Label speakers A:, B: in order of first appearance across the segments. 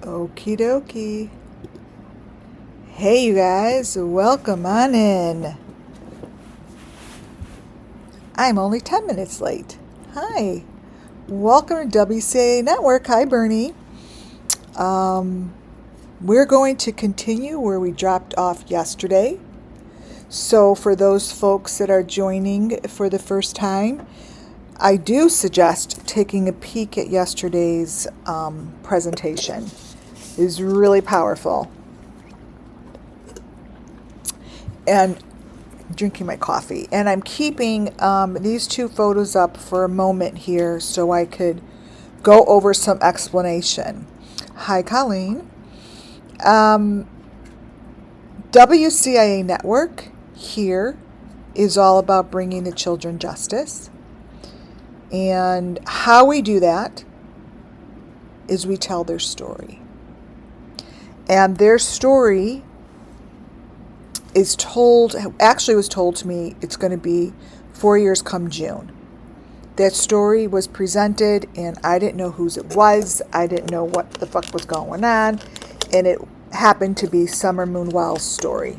A: Okie dokie. Hey, you guys, welcome on in. I'm only 10 minutes late. Hi. Welcome to WCA Network. Hi, Bernie. We're going to continue where we dropped off yesterday. So, for those folks that are joining for the first time, I do suggest taking a peek at yesterday's presentation. It is really powerful. And drinking my coffee, and I'm keeping these two photos up for a moment here so I could go over some explanation. Hi, Colleen. WCIA Network here is all about bringing the children justice, and how we do that is we tell their story, and their story is told, actually was told to me, it's going to be 4 years come June. That story was presented and I didn't know whose it was. I didn't know what the fuck was going on. And it happened to be Summer Moon Wells' story.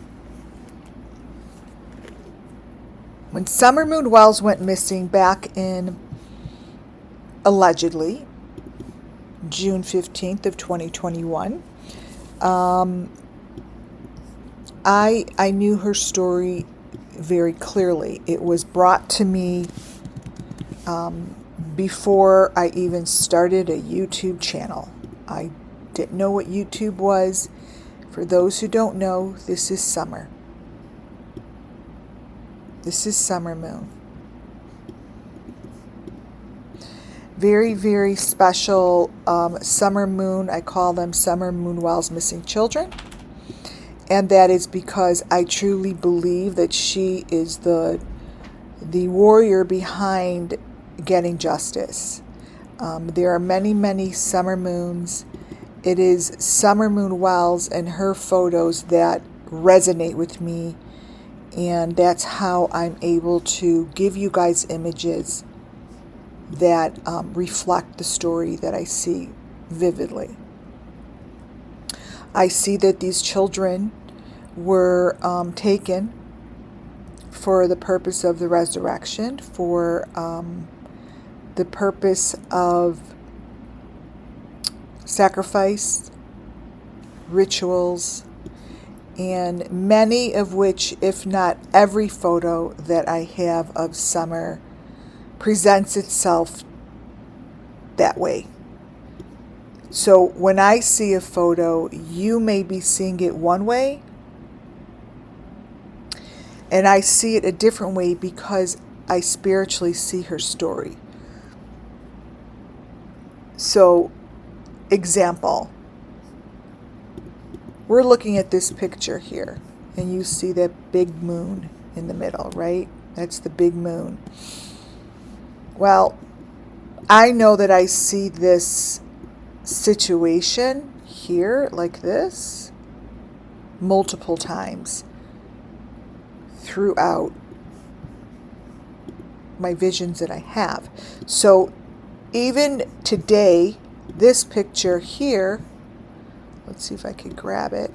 A: When Summer Moon Wells went missing back in, allegedly, June 15th of 2021, I knew her story very clearly. It was brought to me before I even started a YouTube channel. I didn't know what YouTube was. For those who don't know, this is summer. This is Summer Moon. Very, very special Summer Moon. I call them Summer Moon Wells Missing Children. And that is because I truly believe that she is the warrior behind getting justice. There are many, many summer moons. It is Summer Moon Wells and her photos that resonate with me. And that's how I'm able to give you guys images that reflect the story that I see vividly. I see that these children were taken for the purpose of the resurrection, for the purpose of sacrifice, rituals, and many of which, if not every photo that I have of Summer, presents itself that way. So when I see a photo, you may be seeing it one way, and I see it a different way because I spiritually see her story. So, example, we're looking at this picture here, and you see that big moon in the middle, right? That's the big moon. Well, I know that I see this situation here like this multiple times throughout my visions that I have. So even today, this picture here, let's see if I can grab it,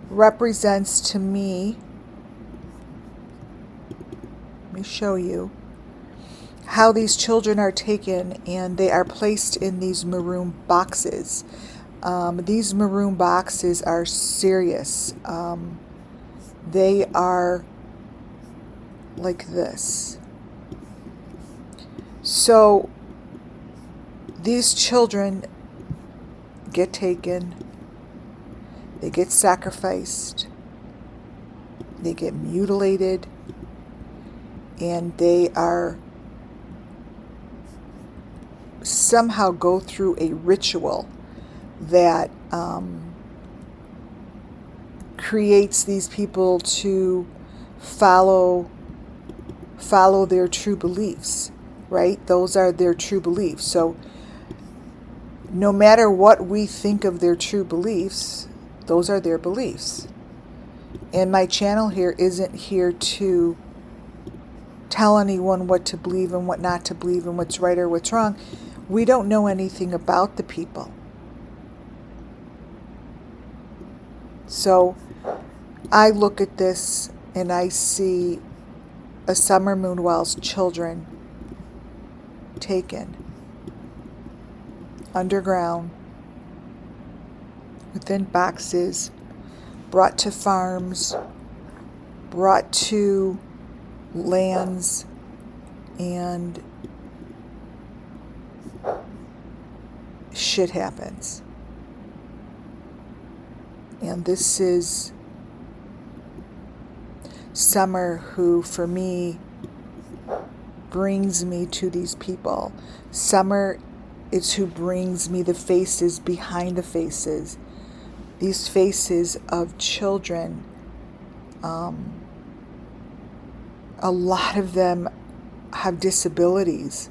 A: represents to me, let me show you how these children are taken, and they are placed in these maroon boxes. These maroon boxes are serious. They are like this. So these children get taken, they get sacrificed, they get mutilated, and they are somehow go through a ritual that creates these people to follow their true beliefs, right? Those are their true beliefs. So no matter what we think of their true beliefs, those are their beliefs. And my channel here isn't here to tell anyone what to believe and what not to believe and what's right or what's wrong. We don't know anything about the people. So I look at this and I see a summer moon while's children taken underground, within boxes, brought to farms, brought to lands, and shit happens. And this is Summer, who for me brings me to these people. Summer is who brings me the faces behind the faces. These faces of children. A lot of them have disabilities.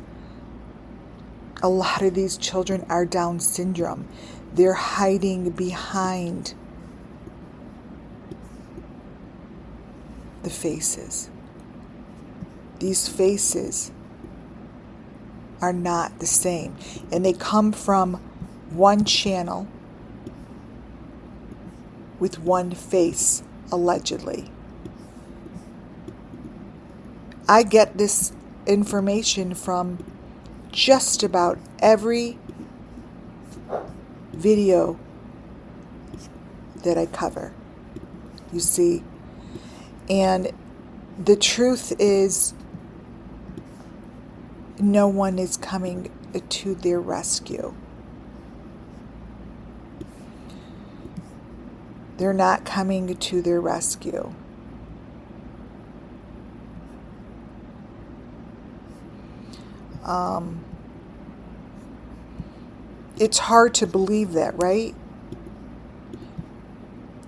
A: A lot of these children are Down syndrome. They're hiding behind the faces. These faces are not the same. And they come from one channel with one face, allegedly. I get this information from just about every video that I cover, you see. And the truth is, no one is coming to their rescue. They're not coming to their rescue. It's hard to believe that, right?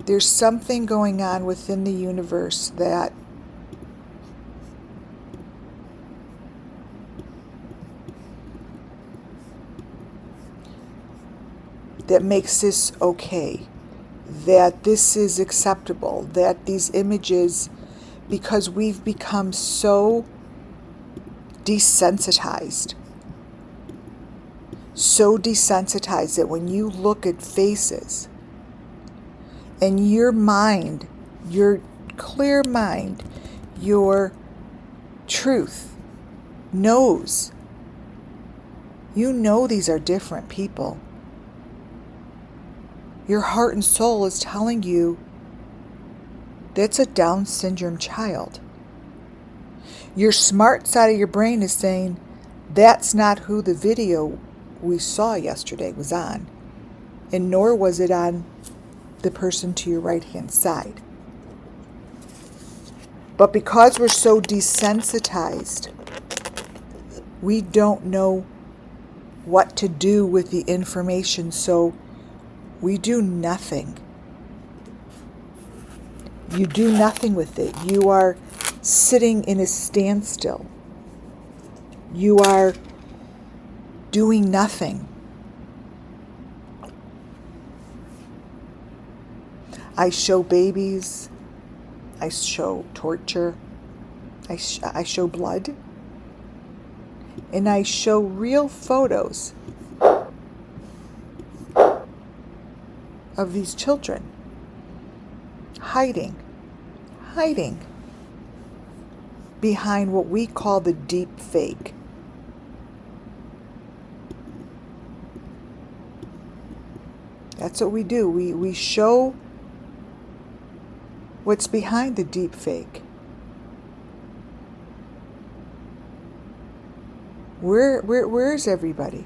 A: There's something going on within the universe that makes this okay, that this is acceptable, that these images, because we've become so desensitized that when you look at faces and your mind, your clear mind, your truth knows, you know these are different people. Your heart and soul is telling you that's a Down syndrome child. Your smart side of your brain is saying that's not who the video we saw yesterday was on, and nor was it on the person to your right hand side. But because we're so desensitized, we don't know what to do with the information, so we do nothing. You do nothing with it. You are sitting in a standstill. You are doing nothing. I show babies. I show torture. I show blood. And I show real photos of these children hiding behind what we call the Deepfake. That's what we do. We show what's behind the Deepfake. Where's everybody?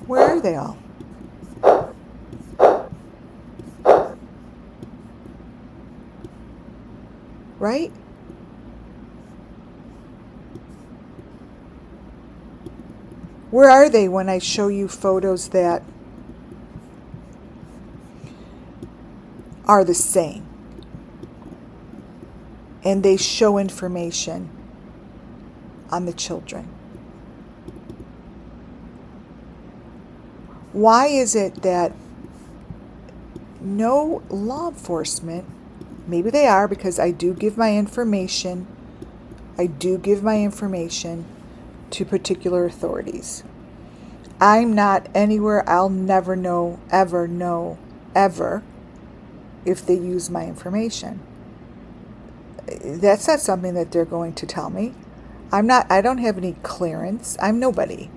A: Where are they all? Right? Where are they when I show you photos that are the same? And they show information on the children. Why is it that no law enforcement Maybe they are, because I do give my information. I do give my information to particular authorities. I'm not anywhere. I'll never know, ever, if they use my information. That's not something that they're going to tell me. I don't have any clearance. I'm nobody.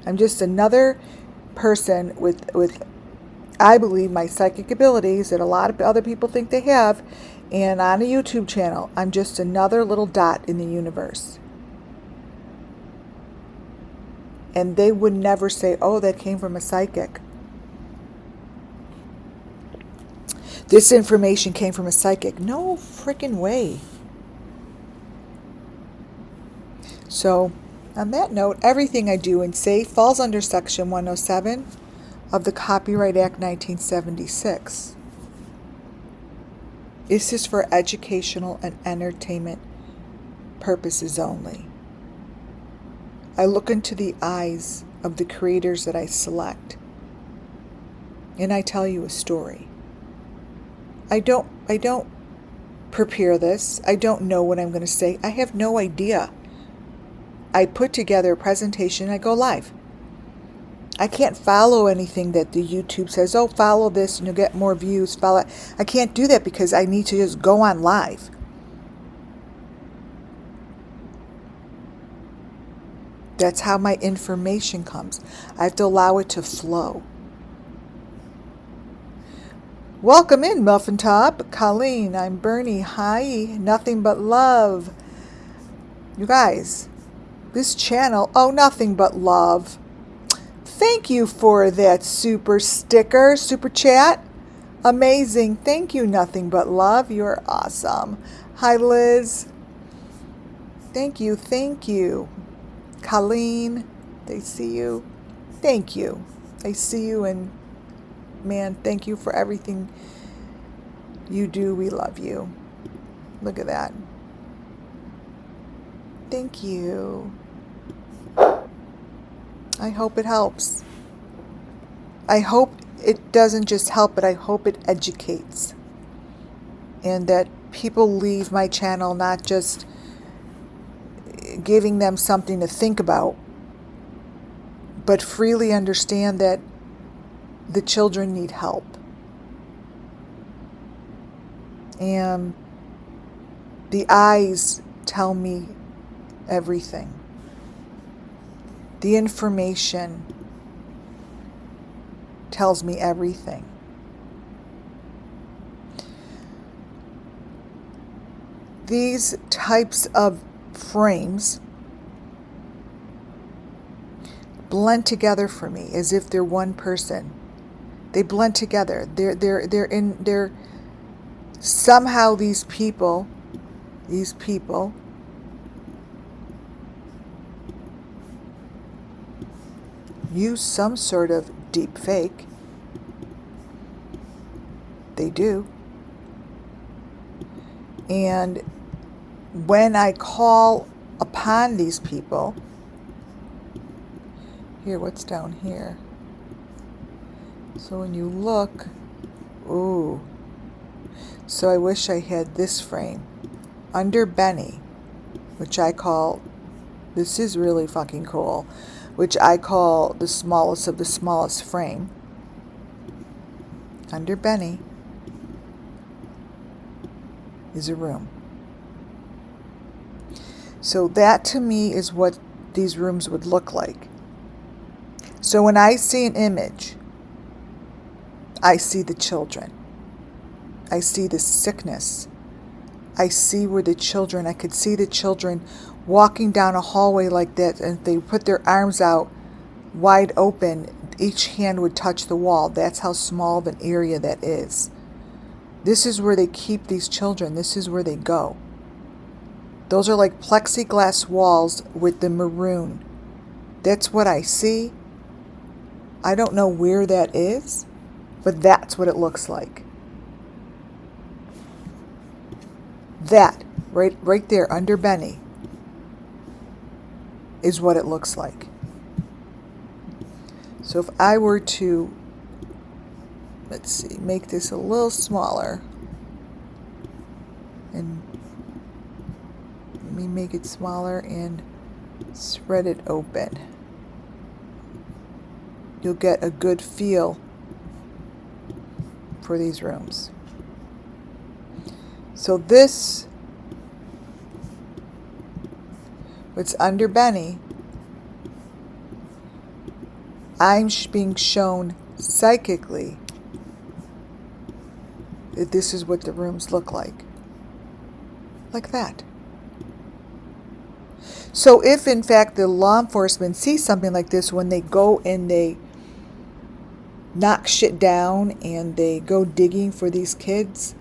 A: I'm just another person with I believe, my psychic abilities that a lot of other people think they have, and on a YouTube channel. I'm just another little dot in the universe. And they would never say, oh, that came from a psychic. This information came from a psychic. No freaking way. So, on that note, everything I do and say falls under Section 107 of the Copyright Act 1976. This is for educational and entertainment purposes only. I look into the eyes of the creators that I select, and I tell you a story. I don't prepare this. I don't know what I'm going to say. I have no idea. I put together a presentation, I go live. I can't follow anything that the YouTube says, oh, follow this and you'll get more views. Follow. I can't do that because I need to just go on live. That's how my information comes. I have to allow it to flow. Welcome in, Muffin Top. Colleen, I'm Bernie. Hi, nothing but love. You guys, this channel, oh, nothing but love. Thank you for that super sticker, super chat. Amazing. Thank you, nothing but love. You're awesome. Hi, Liz. Thank you. Thank you. Colleen, they see you. Thank you. I see you, and man, thank you for everything you do. We love you. Look at that. Thank you. I hope it helps. I hope it doesn't just help, but I hope it educates. And that people leave my channel not just giving them something to think about, but freely understand that the children need help. And the eyes tell me everything. The information tells me everything. These types of frames blend together for me as if they're one person. They blend together. They're somehow these people use some sort of deepfake. They do. And when I call upon these people, here, what's down here? So when you look, ooh. So I wish I had this frame. Under Benny, which I call, this is really fucking cool, which I call the smallest of the smallest frame. Under Benny is a room. So that to me is what these rooms would look like. So when I see an image, I see the children. I see the sickness. I see where the children, I could see the children walking down a hallway like that, and if they put their arms out wide open, each hand would touch the wall. That's how small of an area that is. This is where they keep these children. This is where they go. Those are like plexiglass walls with the maroon. That's what I see. I don't know where that is, but that's what it looks like. That, right there under Benny, is what it looks like. So if I were to, let's see, make this a little smaller. Let me make it smaller and spread it open. You'll get a good feel for these rooms. So this, what's under Benny, I'm being shown psychically that this is what the rooms look like. Like that. So if in fact the law enforcement sees something like this, when they go and they knock shit down and they go digging for these kids,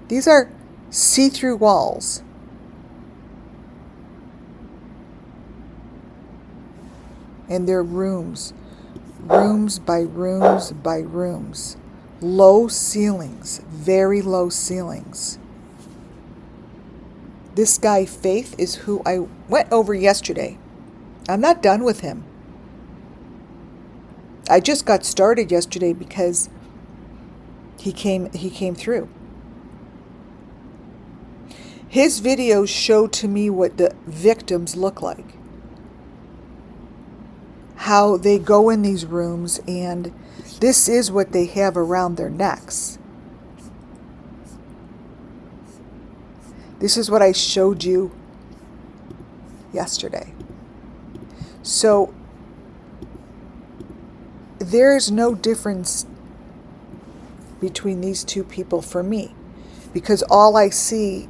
A: these are see-through walls. And they're rooms. Rooms by rooms by rooms. Low ceilings. Very low ceilings. This guy, Faith, is who I went over yesterday. I'm not done with him. I just got started yesterday because he came through. His videos show to me what the victims look like. How they go in these rooms, and this is what they have around their necks. This is what I showed you yesterday. So there's no difference between these two people for me, because all I see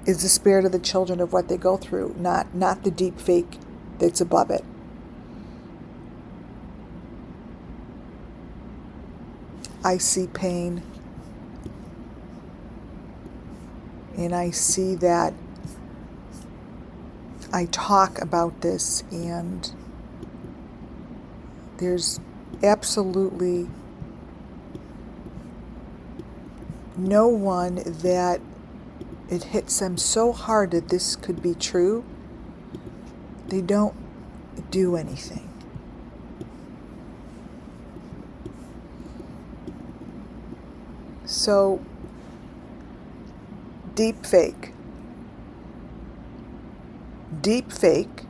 A: is the spirit of the children of what they go through, not the deep fake that's above it. I see pain, and I see that I talk about this, and there's absolutely no one that it hits them so hard that this could be true. They don't do anything. So, deepfake. Deepfake,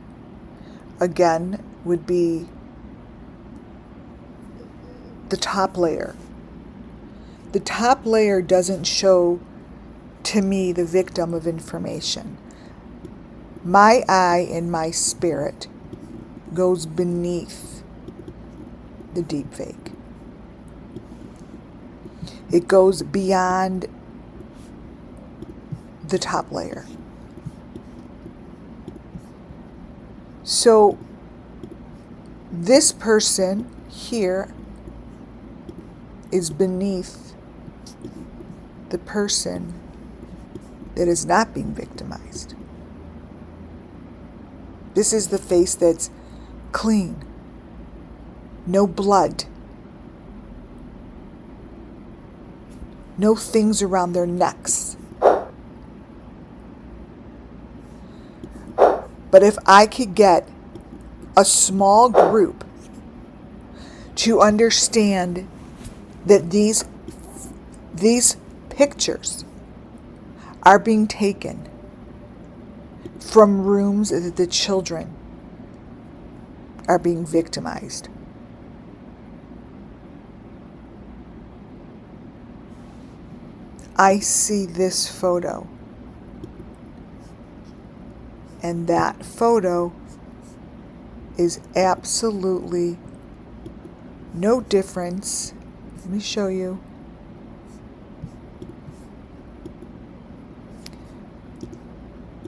A: again, would be the top layer. The top layer doesn't show to me the victim of information. My eye and my spirit goes beneath the deepfake. It goes beyond the top layer. So this person here is beneath the person that is not being victimized. This is the face that's clean, no blood, no things around their necks. But if I could get a small group to understand that these pictures are being taken from rooms that the children are being victimized. I see this photo, and that photo is absolutely no difference. Let me show you.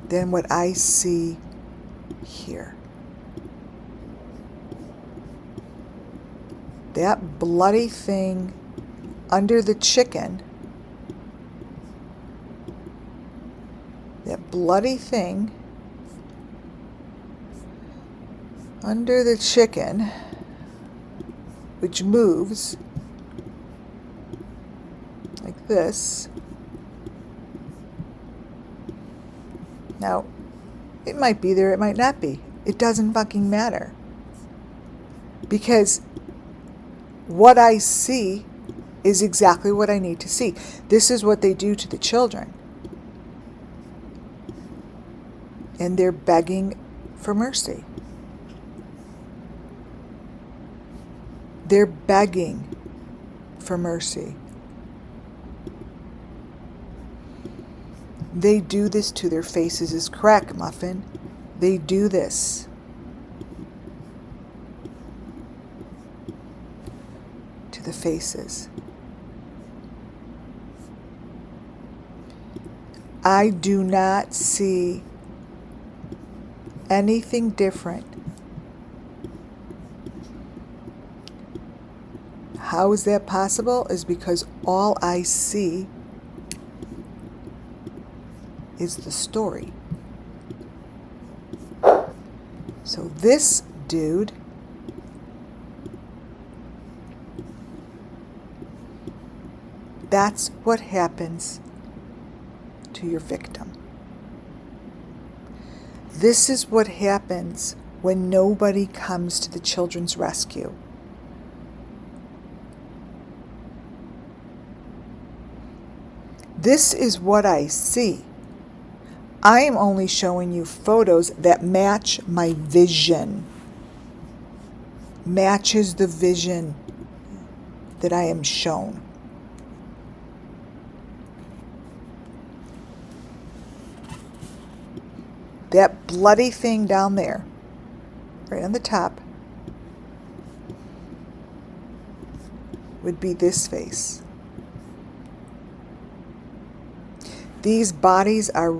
A: Than what I see here. That bloody thing under the chicken, that bloody thing under the chicken, which moves like this. Now, it might be there, it might not be. It doesn't fucking matter. Because what I see is exactly what I need to see. This is what they do to the children. and they're begging for mercy. They're begging for mercy. They do this to their faces is correct, Muffin. They do this. To the faces. I do not see anything different. How is that possible? Is because all I see is the story. So this dude that's what happens to your victim. This is what happens when nobody comes to the children's rescue. This is what I see. I am only showing you photos that match my vision. Matches the vision that I am shown. That bloody thing down there, right on the top, would be this face. These bodies are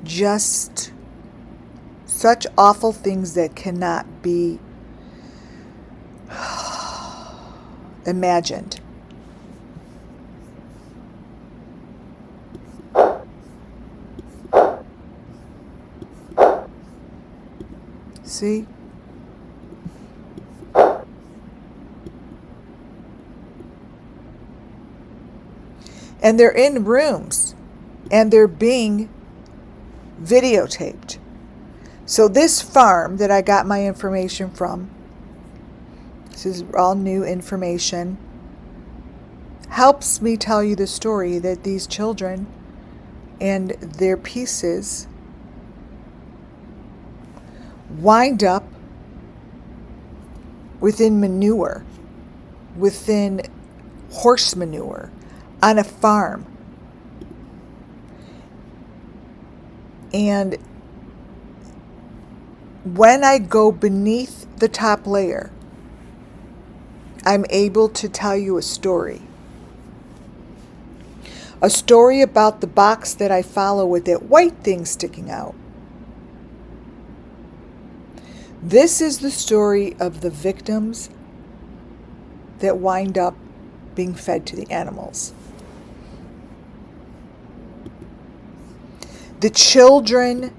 A: just such awful things that cannot be imagined. See? And they're in rooms and they're being videotaped. So this farm that I got my information from, this is all new information, helps me tell you the story that these children and their pieces wind up within manure, within horse manure, on a farm. And when I go beneath the top layer, I'm able to tell you a story. A story about the box that I follow with that white thing sticking out. This is the story of the victims that wind up being fed to the animals. The children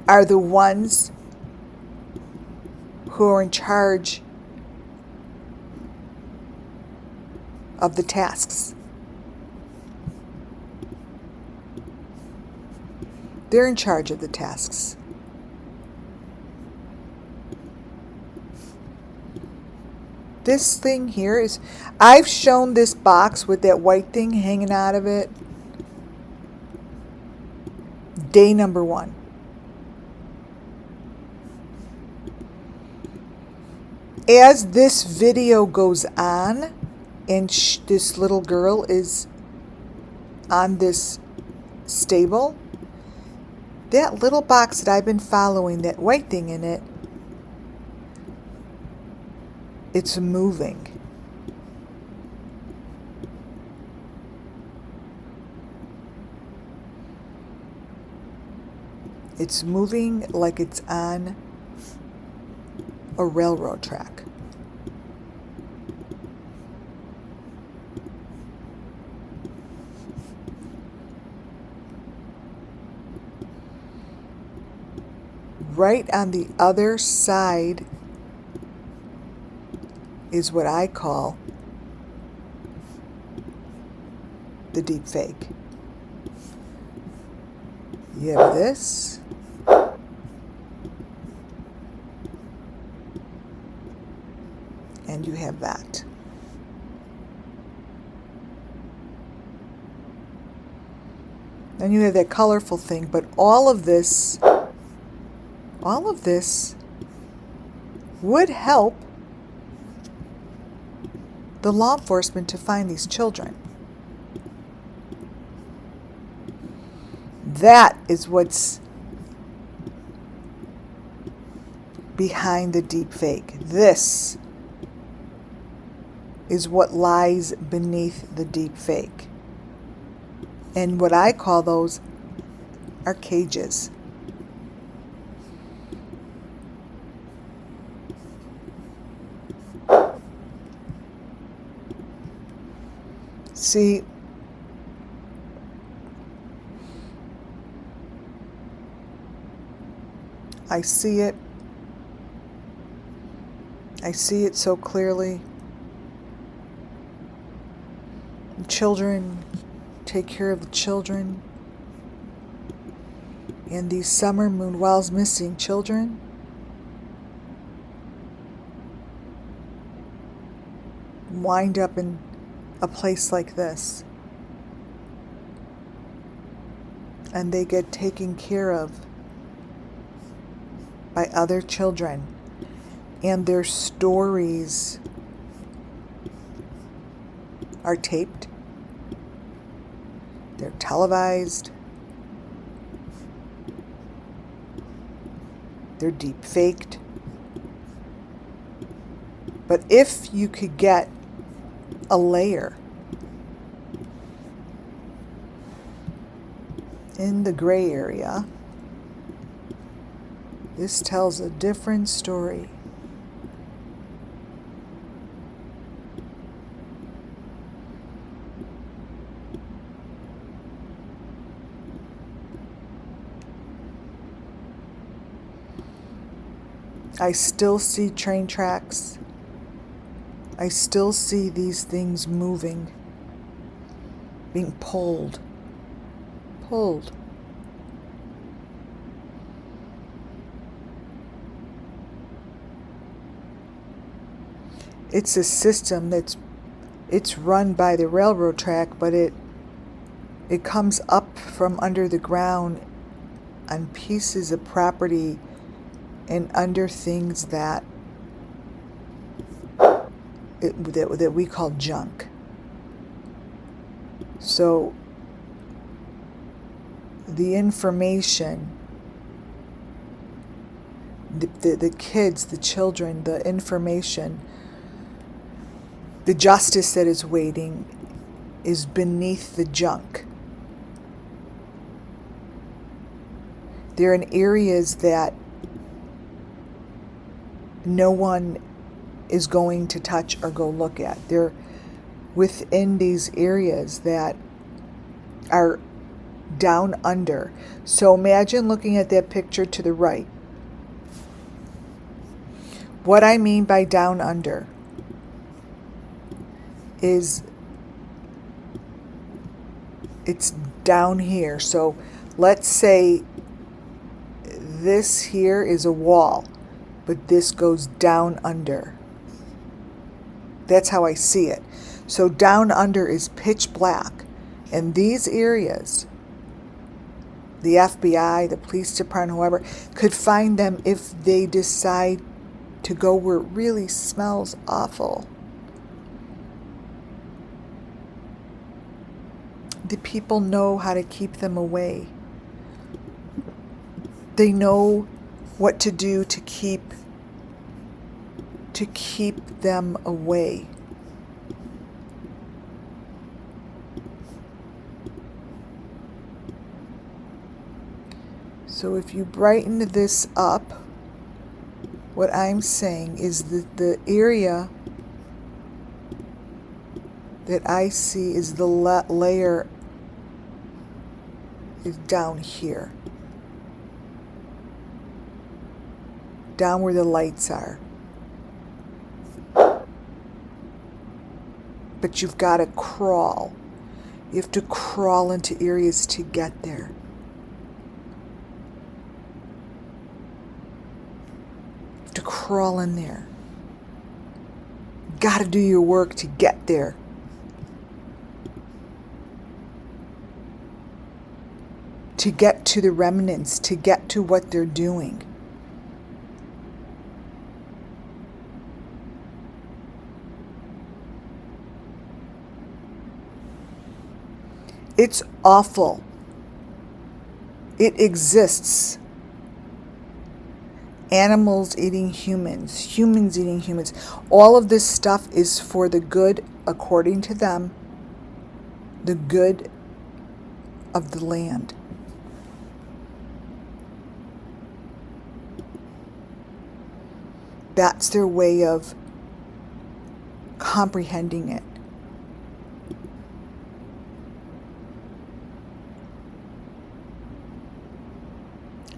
A: are the ones who are in charge of the tasks. They're in charge of the tasks. This thing here is, I've shown this box with that white thing hanging out of it. Day number 1. As this video goes on, and this little girl is on this stable, that little box that I've been following, that white thing in it, it's moving. It's moving like it's on a railroad track. Right on the other side is what I call the deep fake. You have this. And you have that. Now Then you have that colorful thing, but all of this would help the law enforcement to find these children. That is what's behind the deepfake. This is what lies beneath the deepfake. And what I call those are cages. See, I see it. I see it so clearly. Children, take care of the children. And these summer moon whilst missing children wind up in a place like this. And they get taken care of by other children. And their stories are taped. They're televised. They're deep faked. But if you could get a layer in the gray area, this tells a different story. I still see train tracks. I still see these things moving, being pulled. It's a system it's run by the railroad track, but it comes up from under the ground on pieces of property and under things that we call junk. So the information, the kids, the children, the information, the justice that is waiting is beneath the junk. They're in areas that no one is going to touch or go look at. They're within these areas that are down under. So imagine looking at that picture to the right. What I mean by down under is it's down here. So let's say this here is a wall, but this goes down under. That's how I see it. So down under is pitch black. And these areas, the FBI, the police department, whoever, could find them if they decide to go where it really smells awful. The people know how to keep them away. They know what to do to keep them away. So if you brighten this up, what I'm saying is that the area that I see is the layer is down here. Down where the lights are. But you've got to crawl. You have to crawl into areas to get there. You have to crawl in there. Got to do your work to get there. to get to the remnants, to get to what they're doing. It's awful. It exists. Animals eating humans, humans eating humans. All of this stuff is for the good, according to them, the good of the land. That's their way of comprehending it.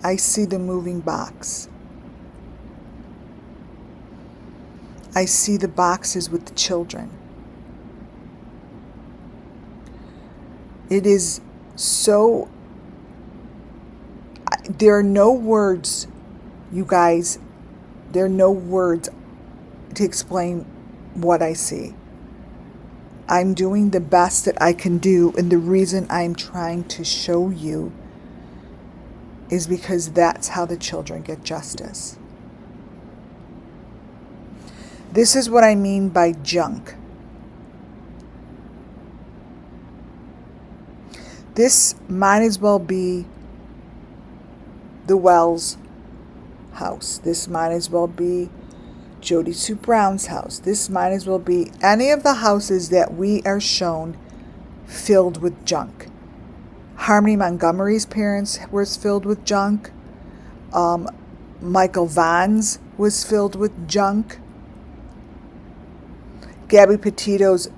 A: I see the moving box. I see the boxes with the children. It is so... There are no words, you guys. There are no words to explain what I see. I'm doing the best that I can do, and the reason I'm trying to show you is because that's how the children get justice. This is what I mean by junk. This might as well be the Wells house. This might as well be Jody Sue Brown's house. This might as well be any of the houses that we are shown filled with junk. Harmony Montgomery's parents was filled with junk. Michael Vaughn's was filled with junk. Gabby Petito's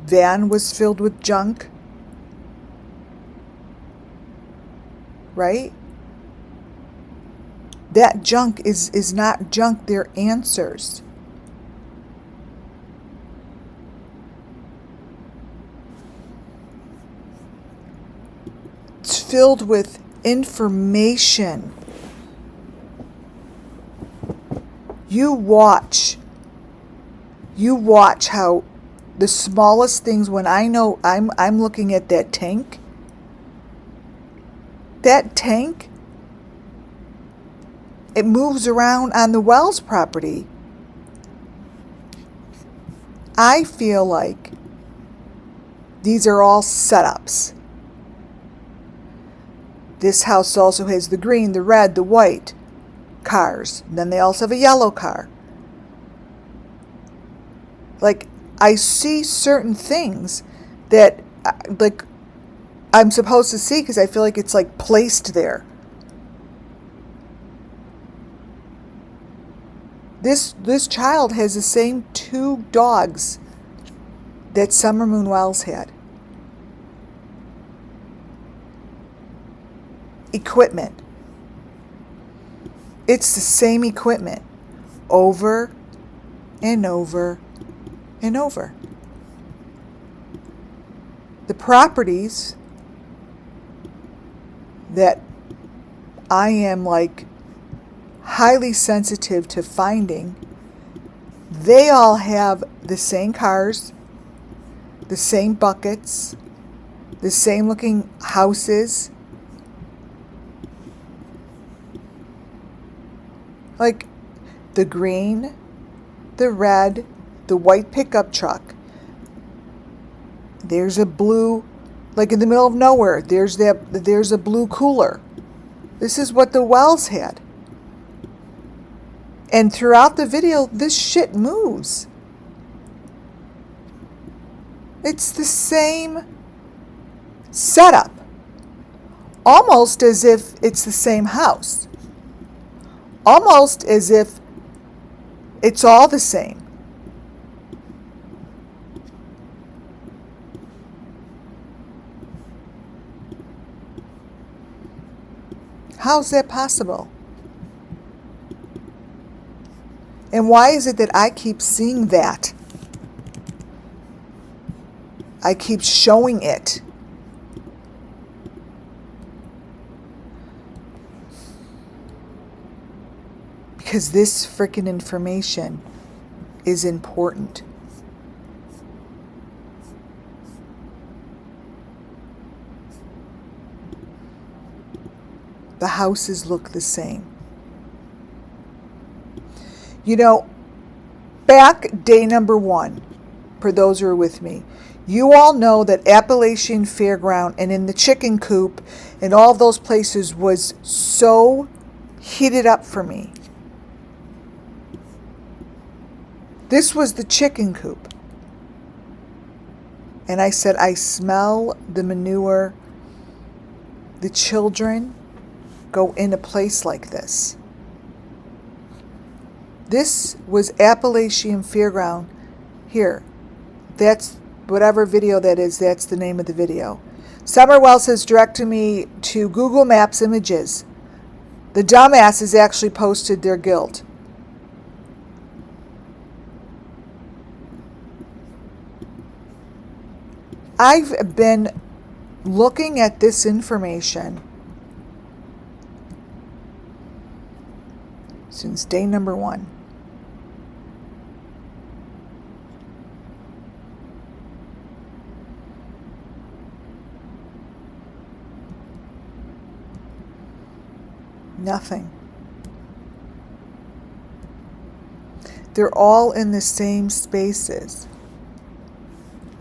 A: van was filled with junk. Right? That junk is not junk, they're answers. It's filled with information. You watch how the smallest things, when I know I'm looking at that tank, it moves around on the Wells property. I feel like these are all setups. This house also has the green, the red, the white cars. And then they also have a yellow car. Like, I see certain things that, like, I'm supposed to see because I feel like it's, like, placed there. This child has the same 2 dogs that Summer Moon Wells had. Equipment. It's the same equipment over and over and over. The properties that I am like highly sensitive to finding, they all have the same cars, the same buckets, the same looking houses. Like the green, the red, the white pickup truck. There's a blue, like in the middle of nowhere, there's a blue cooler. This is what the Wells had. And throughout the video, this shit moves. It's the same setup. Almost as if it's the same house. Almost as if it's all the same. How's that possible? And why is it that I keep seeing that? I keep showing it. Because this freaking information is important. The houses look the same. You know, back day number 1, for those who are with me, you all know that Appalachian Fairground and in the chicken coop and all those places was so heated up for me. This was the chicken coop. And I said, I smell the manure. The children go in a place like this. This was Appalachian Fairground. Here, that's whatever video that is, that's the name of the video. Summer Wells has directed me to Google Maps images. The dumbasses actually posted their guilt. I've been looking at this information since day number 1. Nothing. They're all in the same spaces.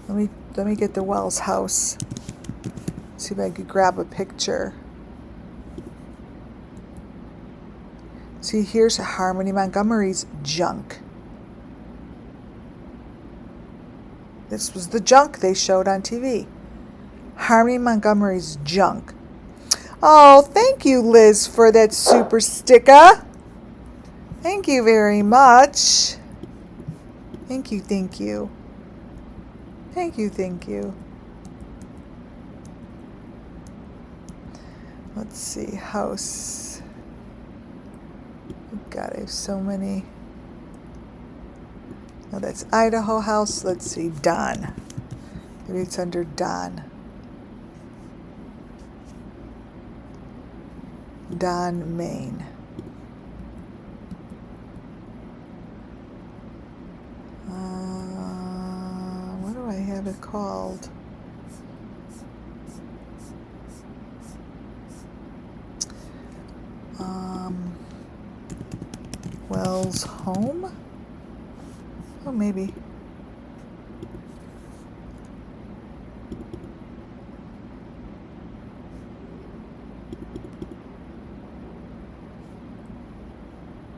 A: Let me get the Wells house. See if I could grab a picture. See, here's Harmony Montgomery's junk. This was the junk they showed on TV. Harmony Montgomery's junk. Oh, thank you, Liz, for that super sticker. Thank you very much. Thank you, thank you. Thank you, thank you. Let's see, house. God, I have so many. Oh, that's Idaho house. Let's see, Don. Maybe it's under Don. Don, Maine. What do I have it called? Wells home? Oh, maybe.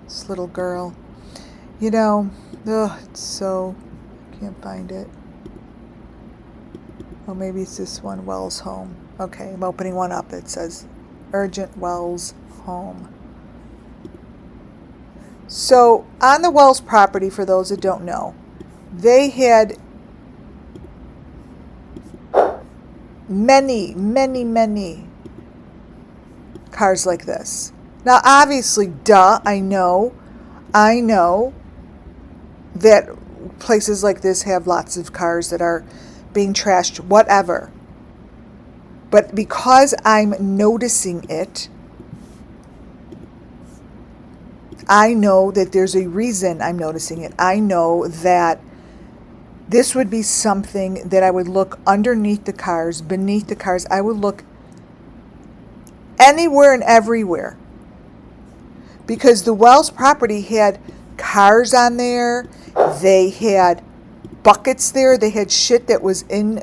A: This little girl. You know, it's so, can't find it. Oh, maybe it's this one, Wells home. Okay, I'm opening one up. It says urgent Wells home. So on the Wells property, for those that don't know, they had many cars like this. Now, obviously, I know that places like this have lots of cars that are being trashed, whatever. But because I'm noticing it, I know that there's a reason I'm noticing it. I know that this would be something that I would look underneath the cars, beneath the cars. I would look anywhere and everywhere. Because the Wells property had cars on there. They had buckets there. They had shit that was in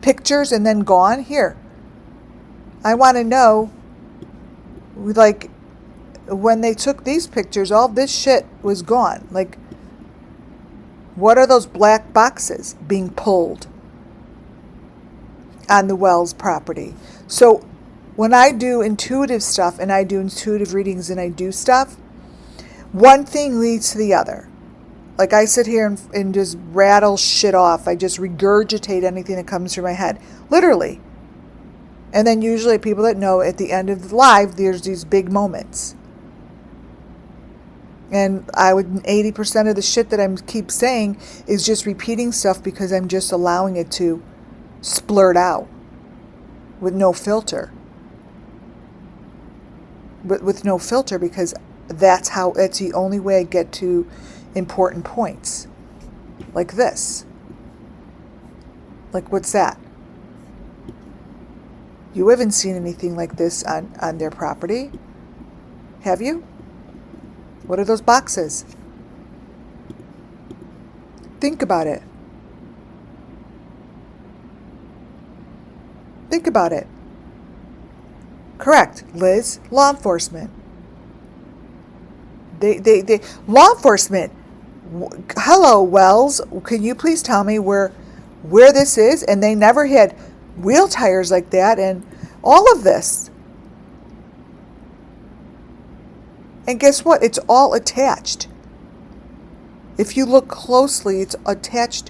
A: pictures and then gone. Here, I want to know, like, when they took these pictures, all this shit was gone. Like, what are those black boxes being pulled on the Wells property? So when I do intuitive stuff and I do intuitive readings and I do stuff, one thing leads to the other. Like, I sit here and just rattle shit off. I just regurgitate anything that comes through my head. Literally. And then usually people that know, at the end of the live, there's these big moments. And 80% of the shit that I keep saying is just repeating stuff because I'm just allowing it to splurt out with no filter. But with no filter, because that's the only way I get to important points. Like this. Like, what's that? You haven't seen anything like this on their property, have you? What are those boxes? Think about it. Think about it. Correct, Liz. Law enforcement. They law enforcement. Hello, Wells. Can you please tell me where this is? And they never had wheel tires like that and all of this. And guess what? It's all attached. If you look closely, it's attached.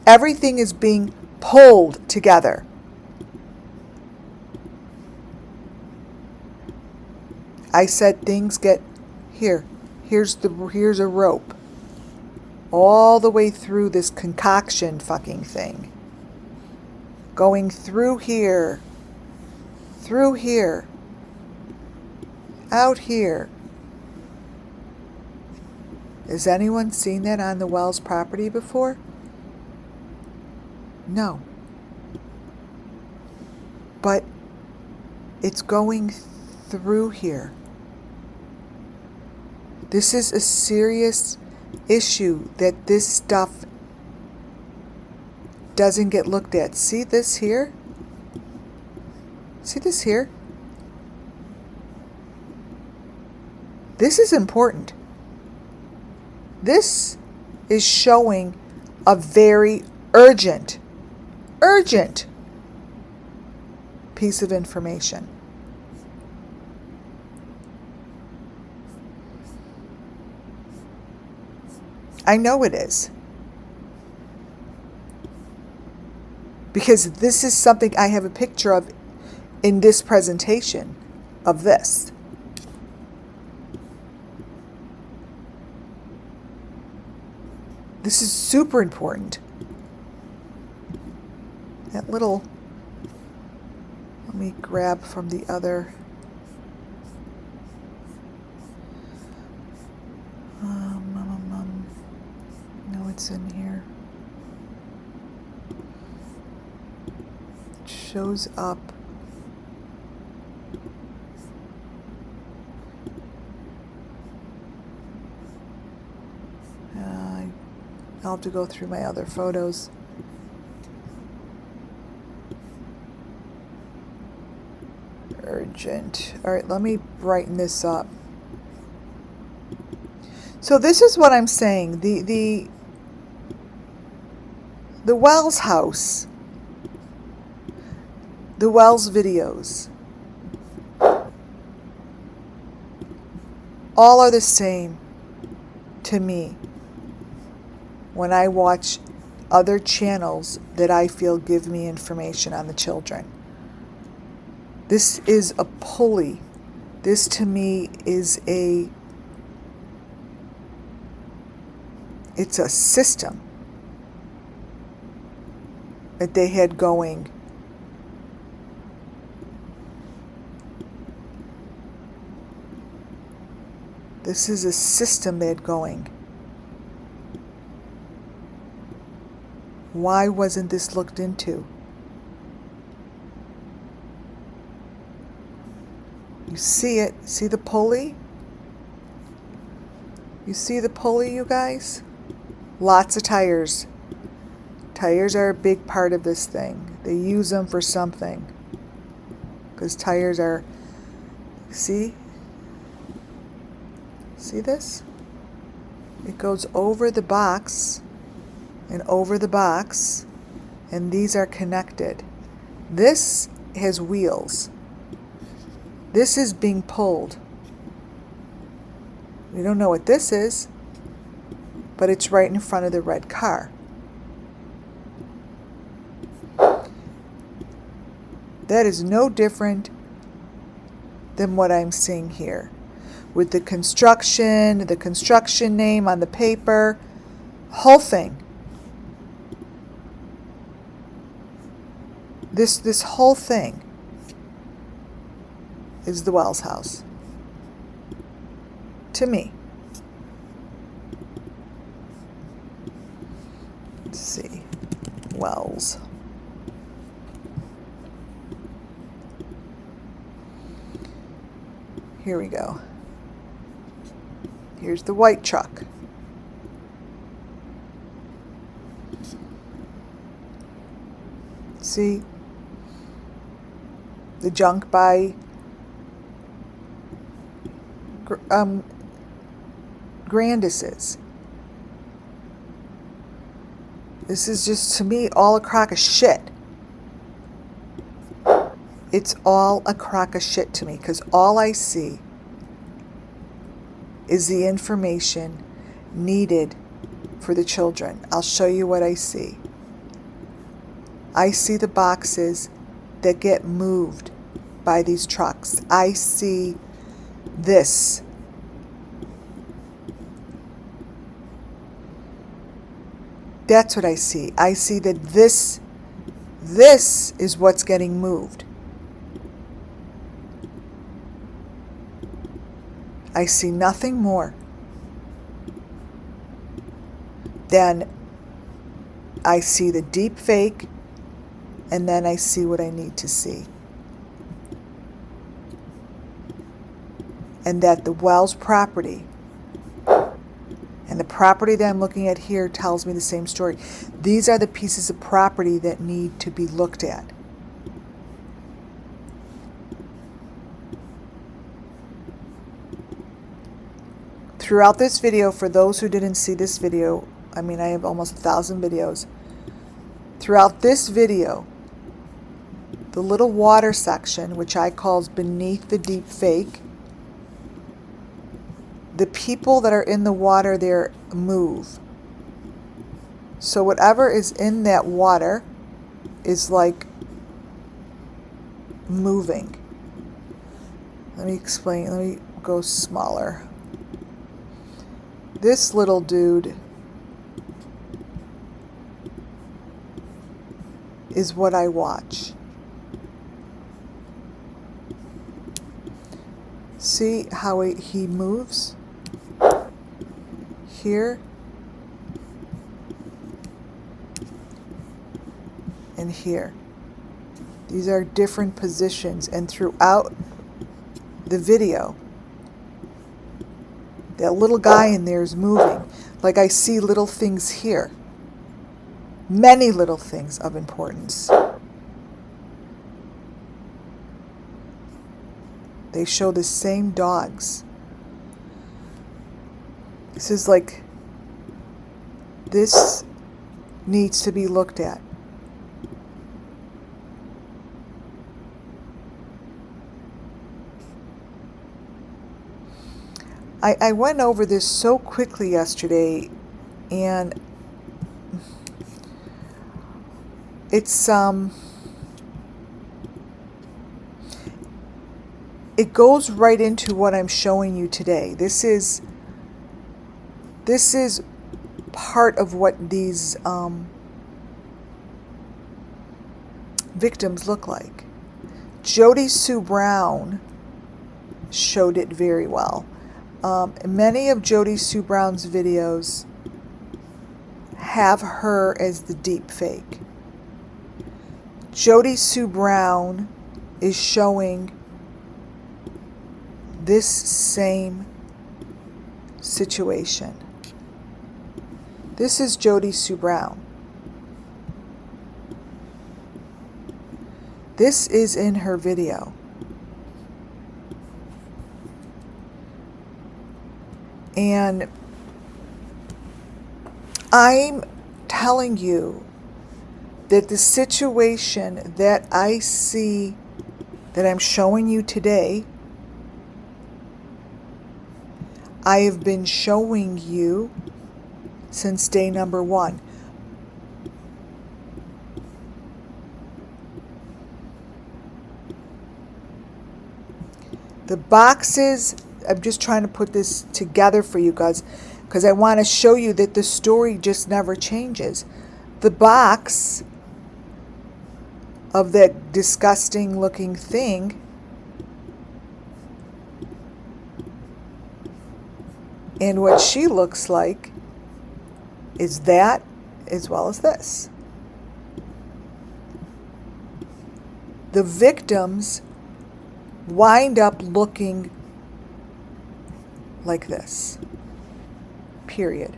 A: Everything is being pulled together. I said things get here. Here's a rope. All the way through this concoction fucking thing. Going through here. Through here. Out here. Has anyone seen that on the Wells property before? No. But it's going through here. This is a serious issue that this stuff doesn't get looked at. See this here? See this here? This is important. This is showing a very urgent piece of information. I know it is. Because this is something I have a picture of in this presentation of this. This is super important. That little, let me grab from the other. No, it's in here. It shows up. I'll have to go through my other photos. Urgent. All right, let me brighten this up. So this is what I'm saying. The Wells house, the Wells videos, all are the same to me when I watch other channels that I feel give me information on the children. This is a pulley. This to me is it's a system that they had going. This is a system they had going. Why wasn't this looked into? You see it? See the pulley? You see the pulley, you guys? Lots of tires. Tires are a big part of this thing. They use them for something. Because tires are, see? See this? It goes over the box and over the box, and these are connected. This has wheels. This is being pulled. We don't know what this is, but it's right in front of the red car. That is no different than what I'm seeing here. With the construction name on the paper, whole thing. This whole thing is the Wells house. To me. Let's see. Wells. Here we go. Here's the white truck. See? The junk by Grandis's. This is just, to me, all a crock of shit. It's all a crock of shit to me, because all I see is the information needed for the children. I'll show you what I see. I see the boxes that get moved by these trucks. I see this. That's what I see. I see that this is what's getting moved. I see nothing more than I see the deep fake, and then I see what I need to see. And that the Wells property and the property that I'm looking at here tells me the same story. These are the pieces of property that need to be looked at. Throughout this video, for those who didn't see this video, I mean, I have almost 1,000 videos. Throughout this video, the little water section, which I call beneath the deep fake, the people that are in the water there move. So whatever is in that water is like moving. Let me explain. Let me go smaller. This little dude is what I watch. See how he moves? Here and here. These are different positions, and throughout the video, that little guy in there is moving. Like I see little things here. Many little things of importance. They show the same dogs. This is like, this needs to be looked at. I went over this so quickly yesterday, and it's it goes right into what I'm showing you today. This is part of what these victims look like. Jody Sue Brown showed it very well. Many of Jody Sue Brown's videos have her as the deep fake. Jody Sue Brown is showing this same situation. This is Jody Sue Brown. This is in her video. And I'm telling you that the situation that I see, that I'm showing you today, I have been showing you since day number 1. The boxes, I'm just trying to put this together for you guys because I want to show you that the story just never changes. The box of that disgusting looking thing and what she looks like is that as well as this. The victims wind up looking like this. Period.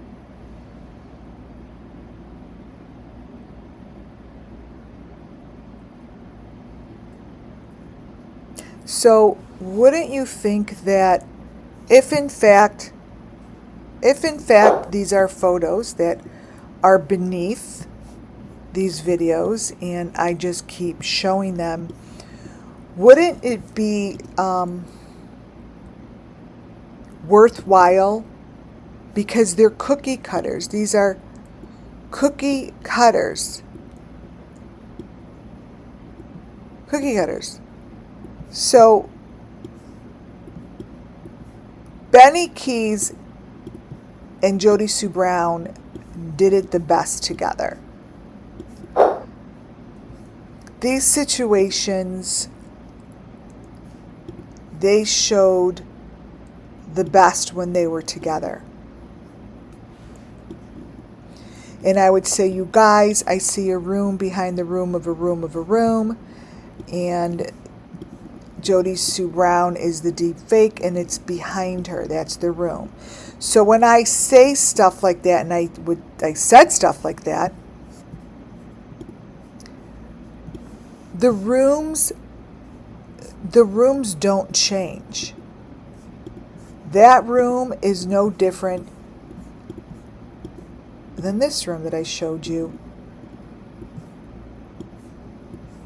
A: So wouldn't you think that if in fact these are photos that are beneath these videos and I just keep showing them, wouldn't it be worthwhile? Because they're cookie cutters. These are cookie cutters. Cookie cutters. So Benny Keys and Jody Sue Brown did it the best together. These situations, they showed the best when they were together. And I would say, you guys, I see a room behind the room of a room of a room. And Jody Sue Brown is the deep fake, and it's behind her. That's the room. So when I say stuff like that, and I said stuff like that, the rooms don't change. That room is no different than this room that I showed you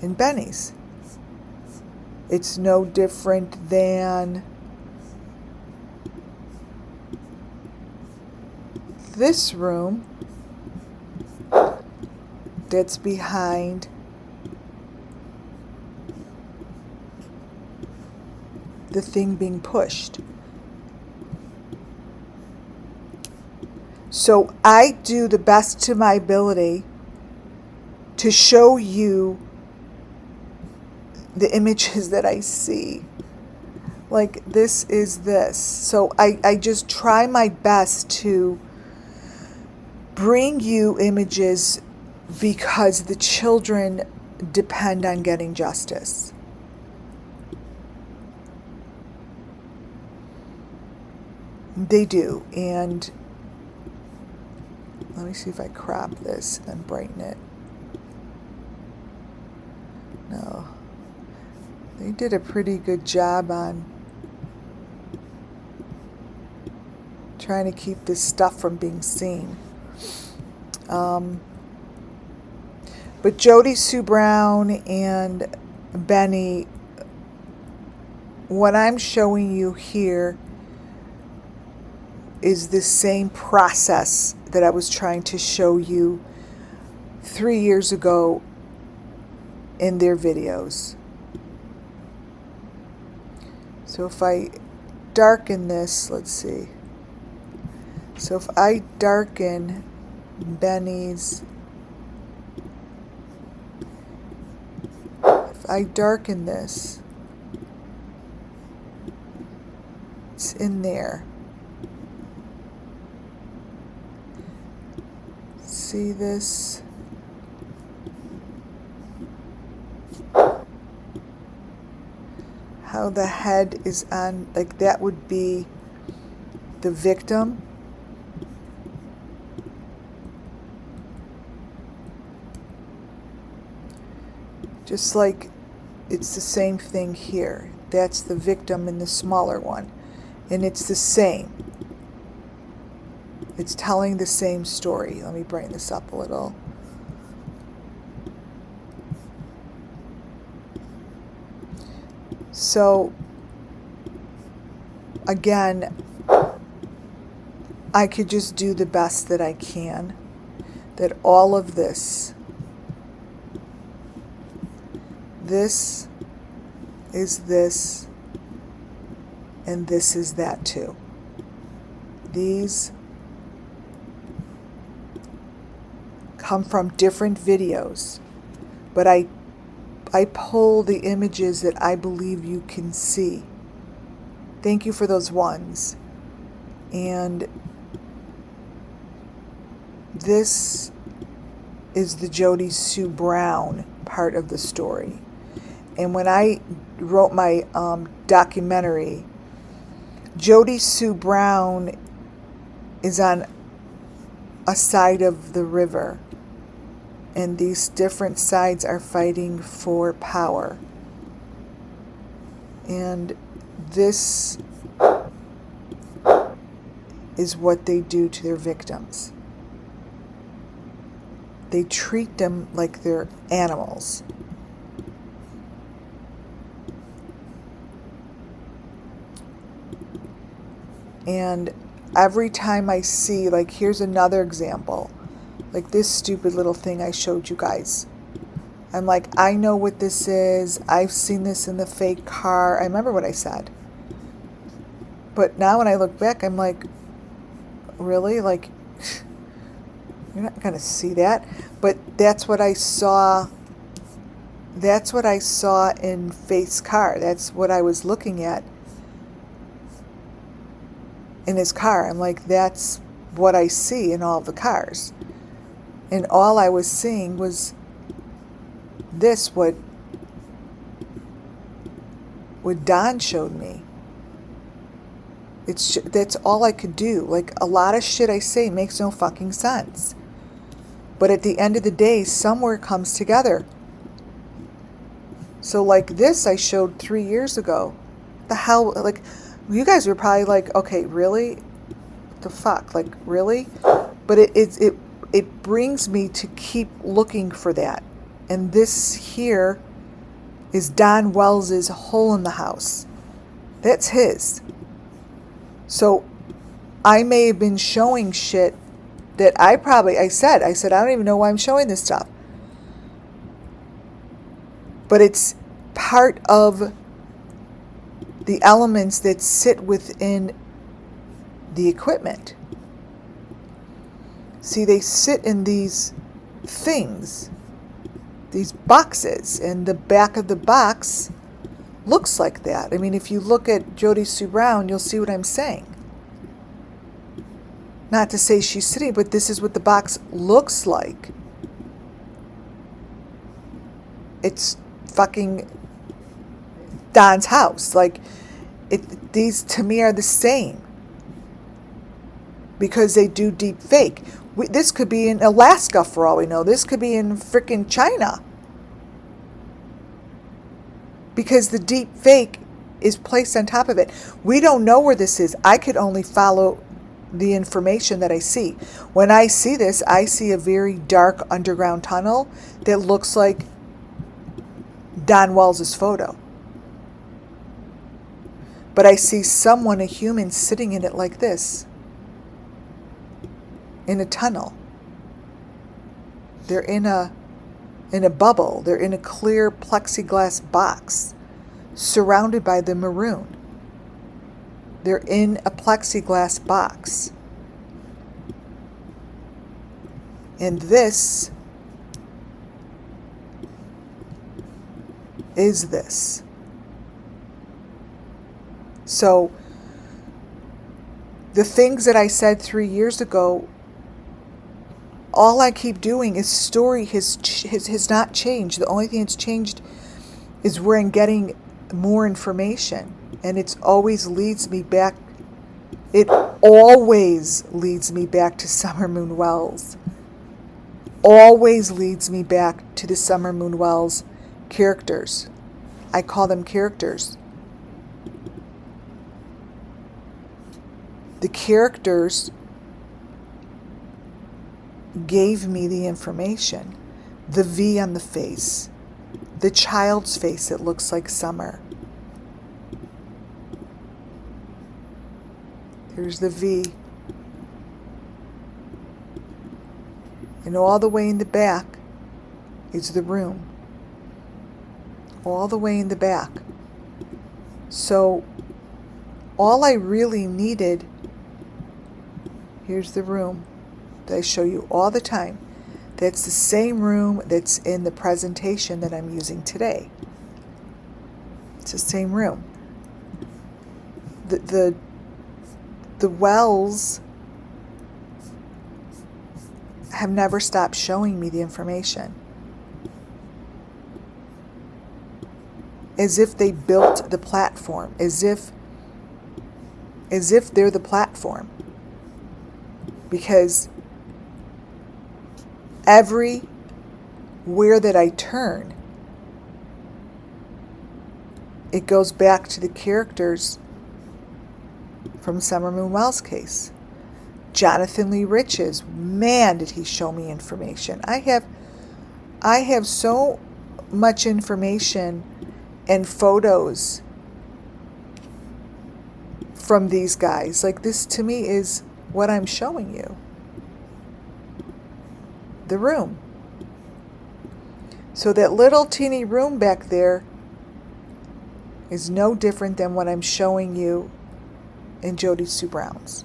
A: in Benny's. It's no different than this room that's behind the thing being pushed. So I do the best to my ability to show you the images that I see. Like this is this. So I just try my best to bring you images because the children depend on getting justice. They do. And let me see if I crop this and brighten it. No. They did a pretty good job on trying to keep this stuff from being seen. But Jody Sue Brown and Benny, what I'm showing you here is the same process that I was trying to show you 3 years ago in their videos. So if I darken this, let's see. So if I darken Benny's, if I darken this, it's in there. See this? How the head is on, like that would be the victim. Just like it's the same thing here. That's the victim in the smaller one. And it's the same. It's telling the same story. Let me brighten this up a little. So, again, I could just do the best that I can. That all of this is this, and this is that too. These come from different videos, but I pull the images that I believe you can see. Thank you for those ones. And this is the Jody Sue Brown part of the story. And when I wrote my documentary, Jody Sue Brown is on a side of the river, and these different sides are fighting for power. And this is what they do to their victims. They treat them like they're animals. And every time I see, like, here's another example, like this stupid little thing I showed you guys. I'm like, I know what this is. I've seen this in the fake car. I remember what I said. But now when I look back, I'm like, really? Like, you're not going to see that. But that's what I saw. That's what I saw in Faith's car. That's what I was looking at in his car. I'm like, that's what I see in all the cars. And all I was seeing was this, what Don showed me. That's all I could do. Like, a lot of shit I say makes no fucking sense. But at the end of the day, somewhere comes together. So like this I showed 3 years ago. The hell, like, you guys were probably like, okay, really? What the fuck? Like, really? But it brings me to keep looking for that. And this here is Don Wells's hole in the house. That's his. So I may have been showing shit that I said, I don't even know why I'm showing this stuff. But it's part of the elements that sit within the equipment. See, they sit in these things, these boxes, and the back of the box looks like that. I mean, if you look at Jody Sue Brown, you'll see what I'm saying. Not to say she's sitting, but this is what the box looks like. It's fucking Don's house. Like, these to me are the same. Because they do deep fake. This could be in Alaska for all we know. This could be in frickin' China. Because the deep fake is placed on top of it. We don't know where this is. I could only follow the information that I see. When I see this, I see a very dark underground tunnel that looks like Don Wells's photo. But I see someone, a human, sitting in it like this. In a tunnel. They're in a bubble. They're in a clear plexiglass box surrounded by the maroon. They're in a plexiglass box. And this is this. So the things that I said 3 years ago, all I keep doing is story has not changed. The only thing that's changed is where I'm getting more information. And it always leads me back. It always leads me back to Summer Moon Wells. Always leads me back to the Summer Moon Wells characters. I call them characters. The characters gave me the information. The V on the face. The child's face that looks like summer. Here's the V. And all the way in the back is the room. All the way in the back. So all I really needed, here's the room that I show you all the time. That's the same room that's in the presentation that I'm using today. It's the same room. The Wells have never stopped showing me the information. As if they built the platform. As if as if they're the platform. Because everywhere that I turn, it goes back to the characters from Summer Moon Wells' case. Jonathan Lee Riches, man, did he show me information. I have so much information and photos from these guys. Like, this to me is what I'm showing you. The room. So that little teeny room back there is no different than what I'm showing you in Jody Sue Brown's.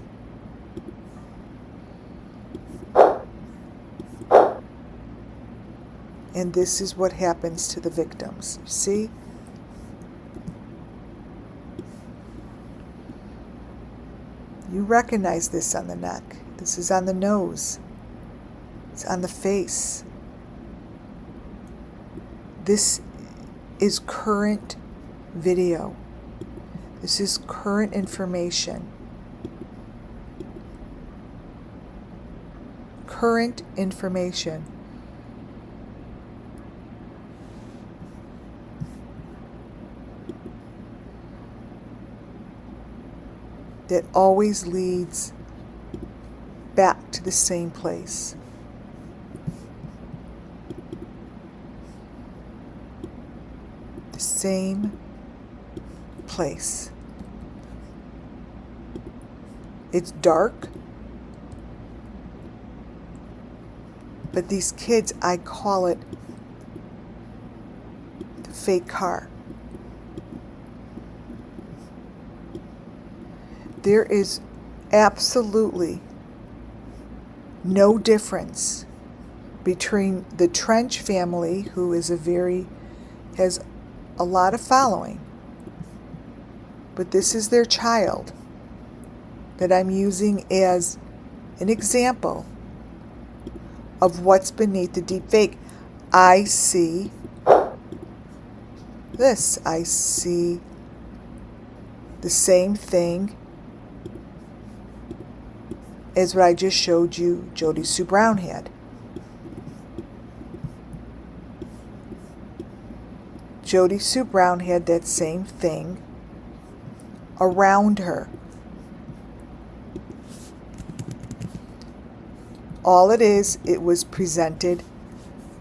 A: And this is what happens to the victims. You see? You recognize this on the neck. This is on the nose. It's on the face. This is current video. This is current information. Current information. That always leads back to the same place. The same place. It's dark, but these kids, I call it the fake car. There is absolutely no difference between the Trench family, who is has a lot of following, but this is their child that I'm using as an example of what's beneath the deepfake. I see this. I see the same thing as what I just showed you Jody Sue Brown had. Jody Sue Brown had that same thing around her. All it is, it was presented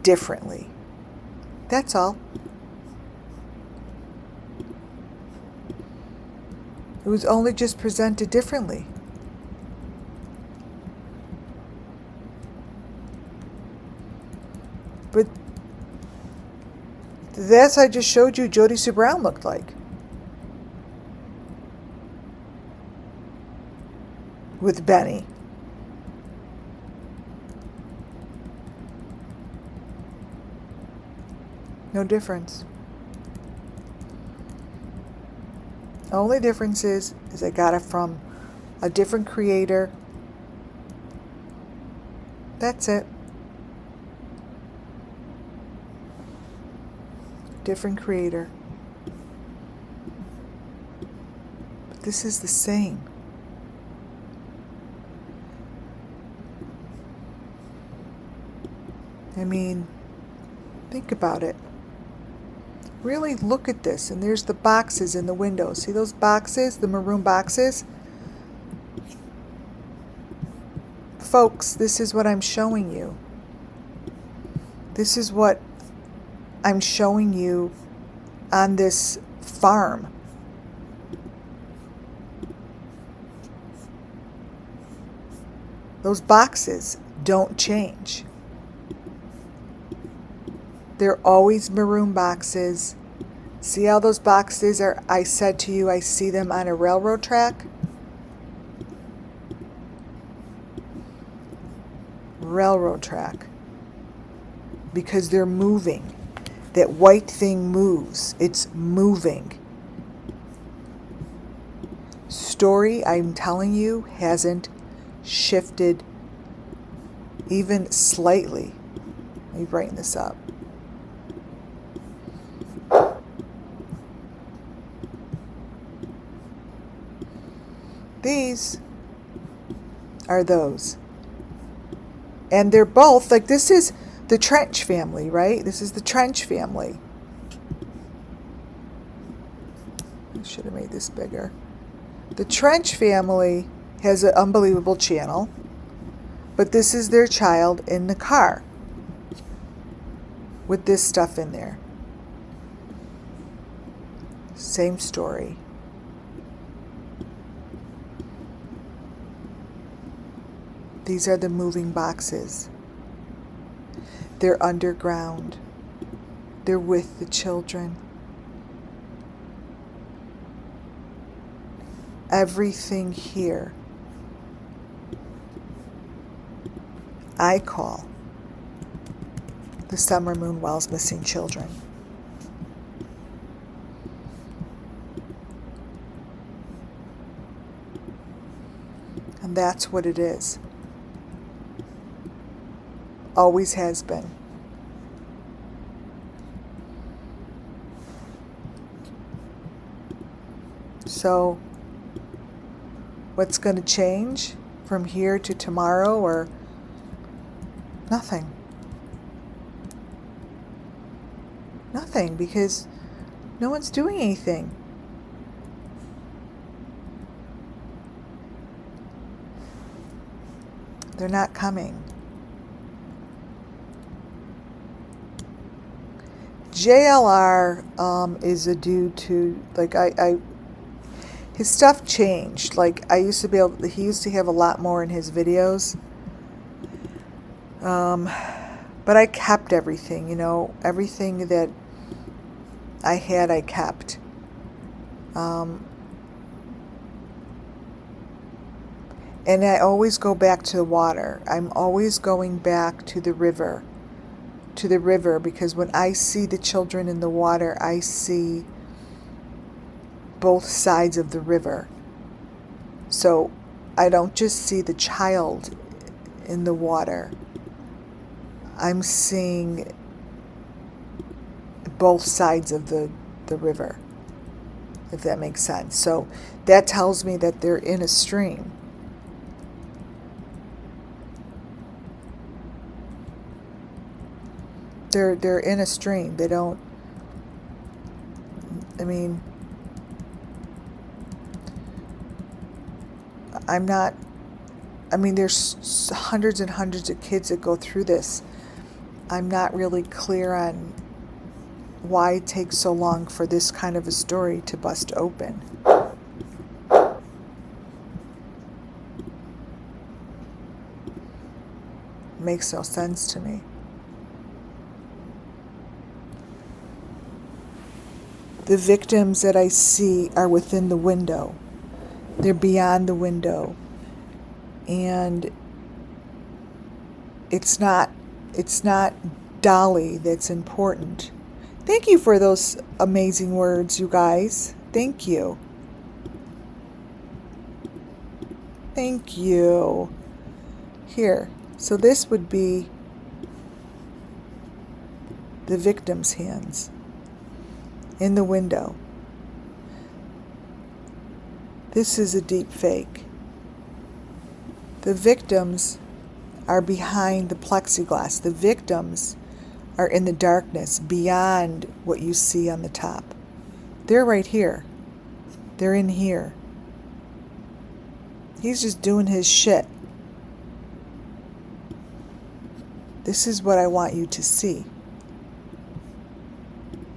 A: differently. That's all. It was only just presented differently. But that's I just showed you Jody Sue Brown looked like. With Benny. No difference. The only difference is I got it from a different creator. That's it. Different creator. But this is the same. I mean, think about it. Really look at this. And there's the boxes in the window. See those boxes? The maroon boxes? Folks, this is what I'm showing you. This is what I'm showing you on this farm. Those boxes don't change. They're always maroon boxes. See how those boxes are? I said to you, I see them on a railroad track. Railroad track. Because they're moving. That white thing moves. It's moving. Story, I'm telling you, hasn't shifted even slightly. Let me brighten this up. These are those. And they're both, like, this is the Trench family, right? This is the Trench family. I should have made this bigger. The Trench family has an unbelievable channel, but this is their child in the car with this stuff in there. Same story. These are the moving boxes. They're underground. They're with the children. Everything here I call the Summer Moon Wells missing children. And that's what it is. Always has been. So, what's going to change from here to tomorrow, or nothing? Nothing, because no one's doing anything. They're not coming. JLR is a dude to, like, his stuff changed. Like, he used to have a lot more in his videos. But I kept everything, everything that I had, I kept. And I always go back to the water. I'm always going back to the river. Because when I see the children in the water, I see both sides of the river. So I don't just see the child in the water. I'm seeing both sides of the river, if that makes sense. So that tells me that they're in a stream. They're in a stream. They don't, I mean, there's hundreds and hundreds of kids that go through this. I'm not really clear on why it takes so long for this kind of a story to bust open. Makes no sense to me. The victims that I see are within the window. They're beyond the window. And it's not Dolly that's important. Thank you for those amazing words, you guys. Thank you. Thank you. Here. So this would be the victim's hands in the window. This is a deep fake. The victims are behind the plexiglass. The victims are in the darkness beyond what you see on the top. They're right here. They're in here. He's just doing his shit. This is what I want you to see.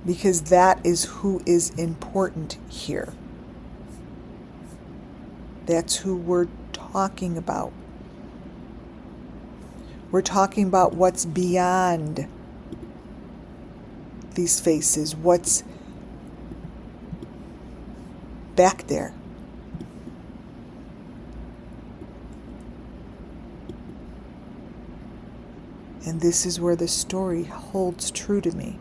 A: Because that is who is important here. That's who we're talking about. We're talking about what's beyond these faces, what's back there. And this is where the story holds true to me.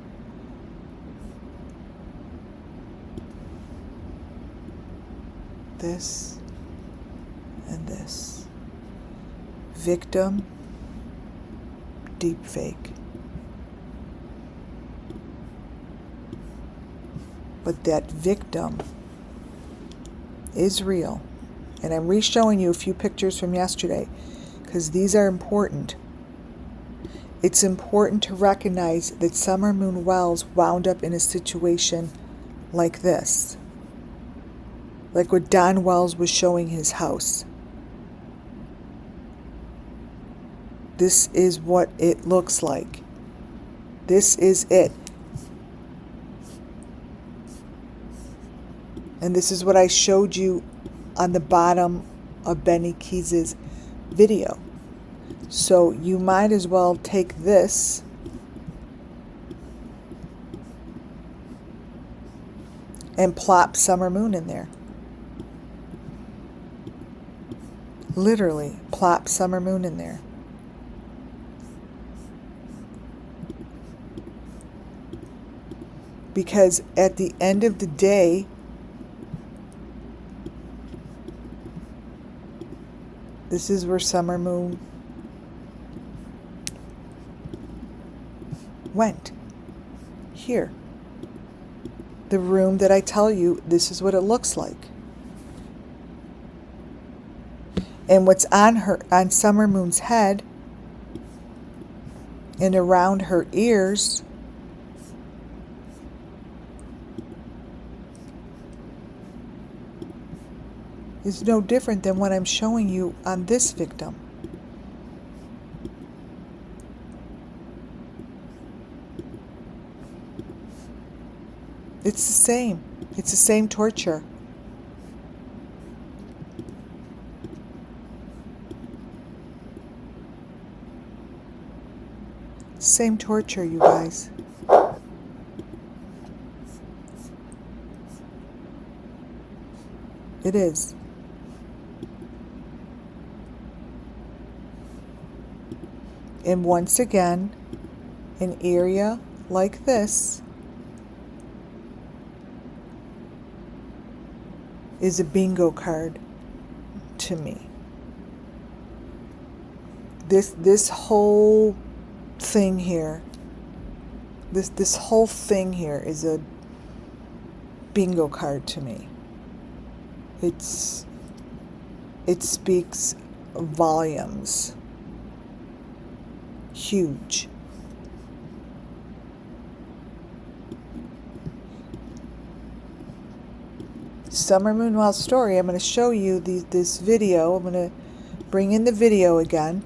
A: This and this. Victim, deep fake. But that victim is real, And I'm re-showing you a few pictures from yesterday because these are important. It's important to recognize that Summer Moon Wells wound up in a situation like this. Like what Don Wells was showing his house. This is what it looks like. This is it. And this is what I showed you on the bottom of Benny Keys's video. So you might as well take this and plop Summer Moon in there. Literally, plop Summer Moon in there. Because at the end of the day, this is where Summer Moon went. Here. The room that I tell you, this is what it looks like. And what's on Summer Moon's head and around her ears is no different than what I'm showing you on this victim. It's the same. It's the same torture. Same torture, you guys. It is. And once again, an area like this is a bingo card to me. This whole thing here, this whole thing here is a bingo card to me. It speaks volumes. Huge. Summer Moon Wells story. I'm going to show you this video. I'm going to bring in the video again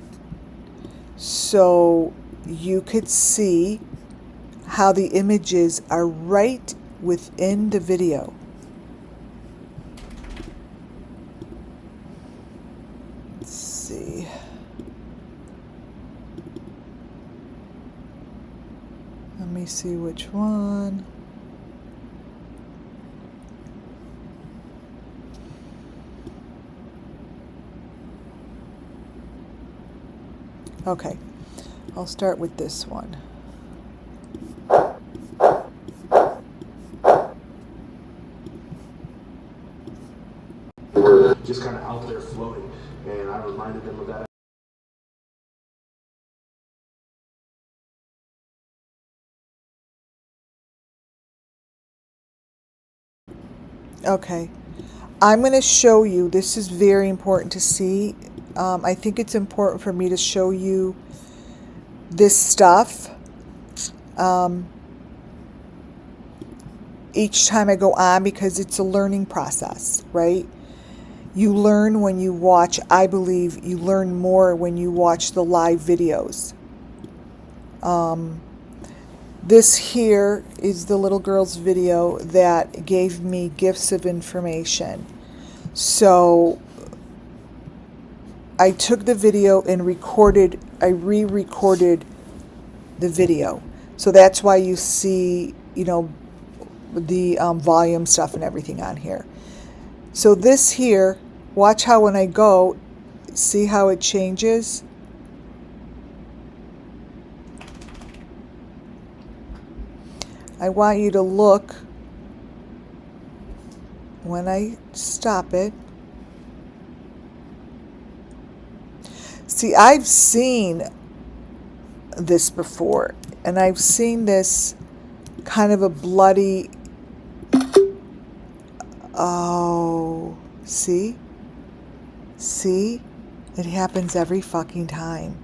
A: so you could see how the images are right within the video. Let's see. Let me see which one. Okay, I'll start with this one.
B: Just kind of out there floating, and I reminded them of that.
A: Okay, I'm going to show you, this is very important to see. I think it's important for me to show you this stuff each time I go on because it's a learning process, right? You learn when you watch, I believe you learn more when you watch the live videos. This here is the little girl's video that gave me gifts of information. So I took the video and I re-recorded the video. So that's why you see, the volume stuff and everything on here. So this here, watch how when I go, see how it changes? I want you to look when I stop it. See, I've seen this before, and I've seen this kind of a bloody, oh, see? See? It happens every fucking time.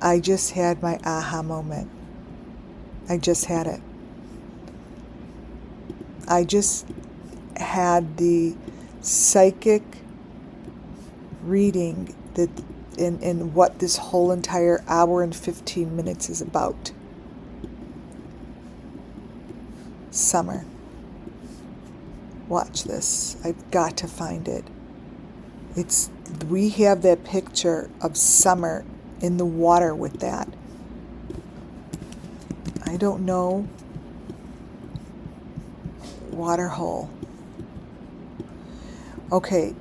A: I just had my aha moment. I just had it. I just had the psychic reading that in what this whole entire hour and 15 minutes is about. Summer. Watch this. I've got to find it. We have that picture of summer in the water with that. I don't know. Water hole. Okay,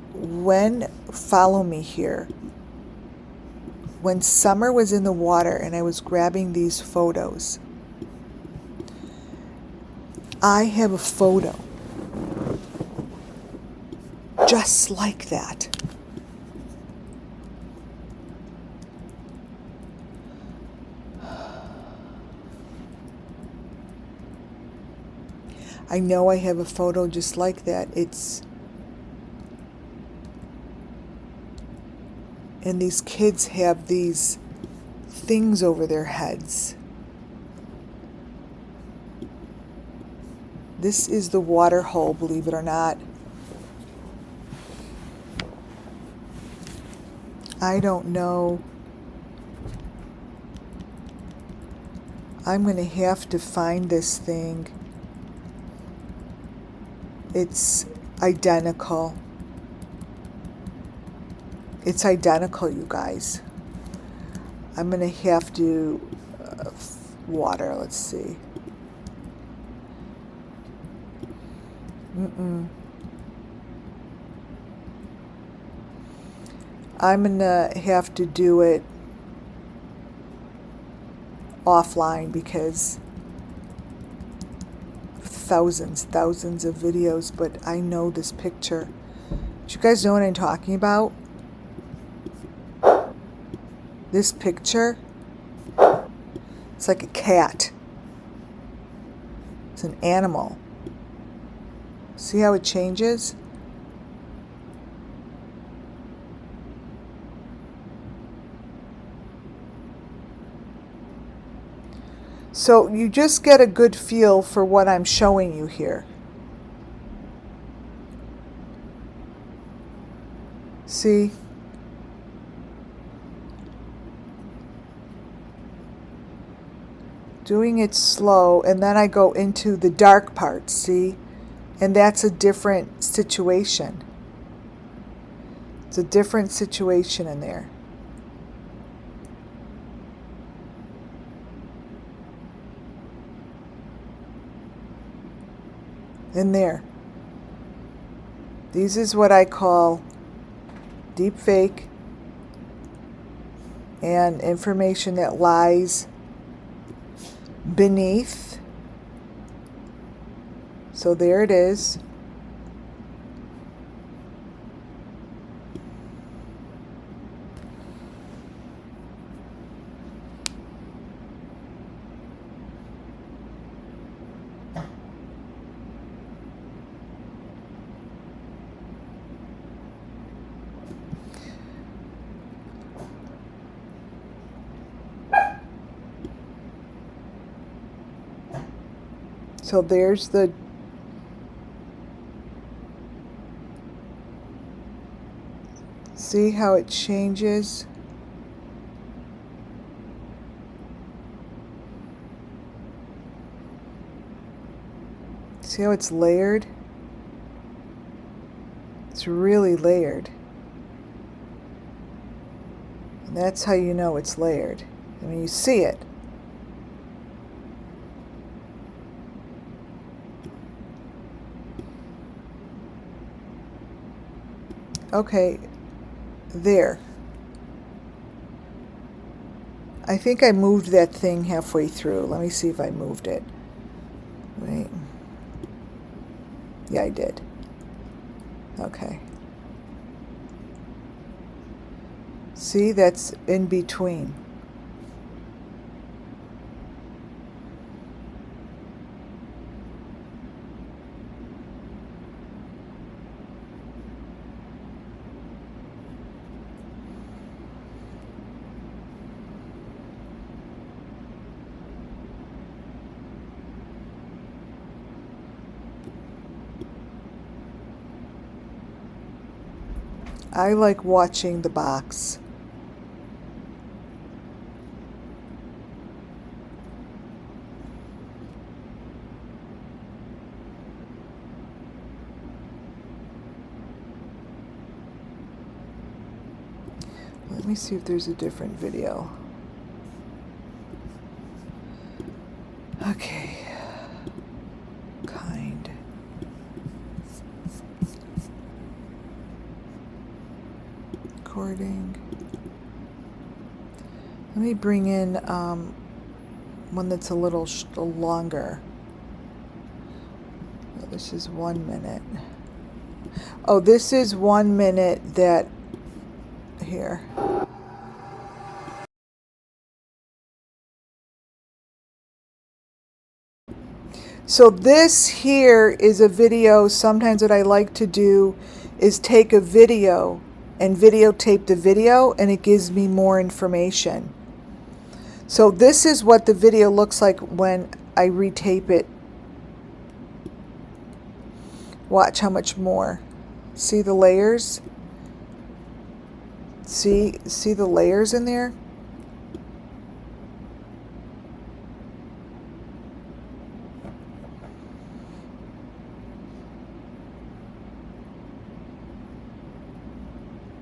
A: follow me here. When summer was in the water and I was grabbing these photos, I have a photo just like that. I know I have a photo just like that. And these kids have these things over their heads. This is the water hole, believe it or not. I don't know. I'm going to have to find this thing. It's identical. It's identical, you guys. I'm going to have to... water, let's see. I'm going to have to do it offline because thousands of videos, but I know this picture. Do you guys know what I'm talking about? This picture, it's like a cat. It's an animal. See how it changes? So you just get a good feel for what I'm showing you here. See? Doing it slow, and then I go into the dark parts, see? And that's a different situation. It's a different situation in there. In there. These is what I call deepfake and information that lies beneath. So there it is. So there's the see how it changes? See how it's layered? It's really layered. And that's how you know it's layered. I mean, you see it. Okay, there. I think I moved that thing halfway through. Let me see if I moved it. Wait. Yeah, I did. Okay. See, that's in between. I like watching the box. Let me see if there's a different video. Okay. Kind. Recording. Let me bring in one that's a little longer. Oh, this is 1 minute. Oh, this is 1 minute that here. So this here is a video. Sometimes what I like to do is take a video and videotape the video, and it gives me more information. So this is what the video looks like when I retape it. Watch how much more. See the layers? See the layers in there?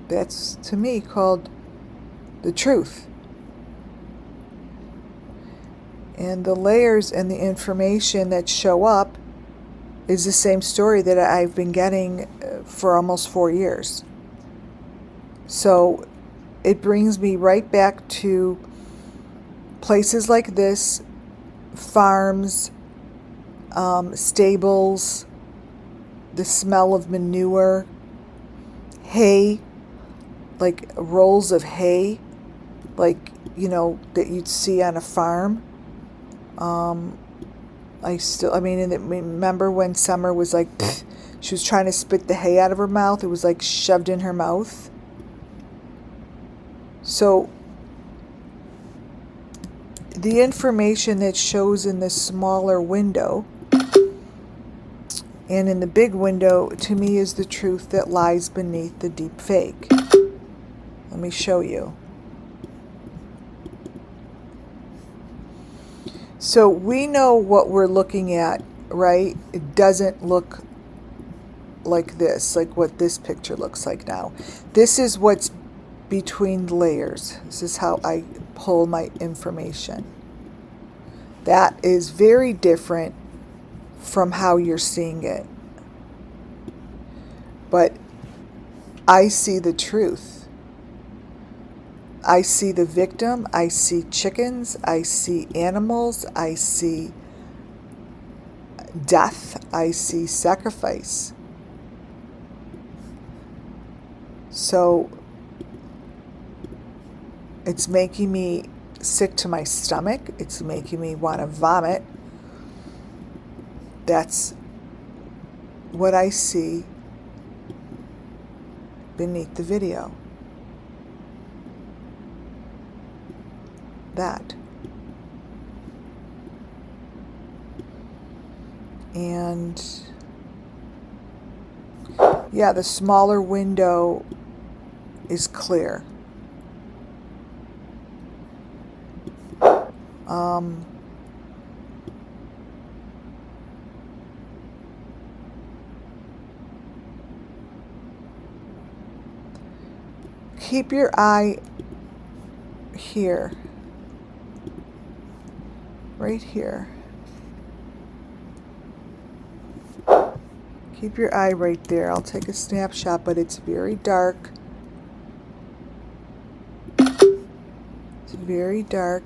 A: That's, to me, called the truth. And the layers and the information that show up is the same story that I've been getting for almost 4 years. So it brings me right back to places like this, farms, stables, the smell of manure, hay, like rolls of hay, like, you know, that you'd see on a farm. Remember when Summer was like, she was trying to spit the hay out of her mouth? It was like shoved in her mouth. So the information that shows in the smaller window and in the big window, to me, is the truth that lies beneath the deep fake. Let me show you. So we know what we're looking at, right? It doesn't look like this, like what this picture looks like now. This is what's between the layers. This is how I pull my information. That is very different from how you're seeing it. But I see the truth. I see the victim. I see chickens. I see animals. I see death. I see sacrifice. So it's making me sick to my stomach. It's making me want to vomit. That's what I see beneath the video. That. And yeah, the smaller window is clear. Keep your eye here, right here. Keep your eye right there. I'll take a snapshot, but it's very dark. It's very dark.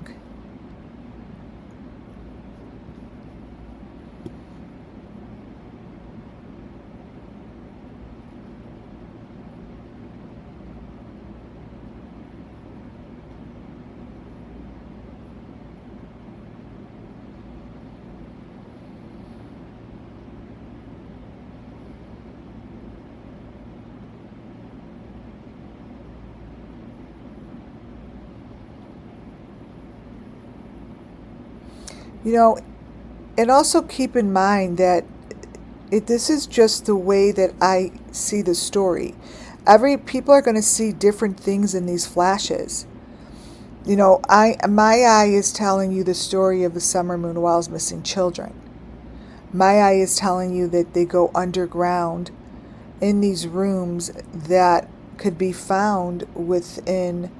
A: You know, and also keep in mind that this is just the way that I see the story. People are going to see different things in these flashes. You know, my eye is telling you the story of the summer moon while missing children. My eye is telling you that they go underground in these rooms that could be found within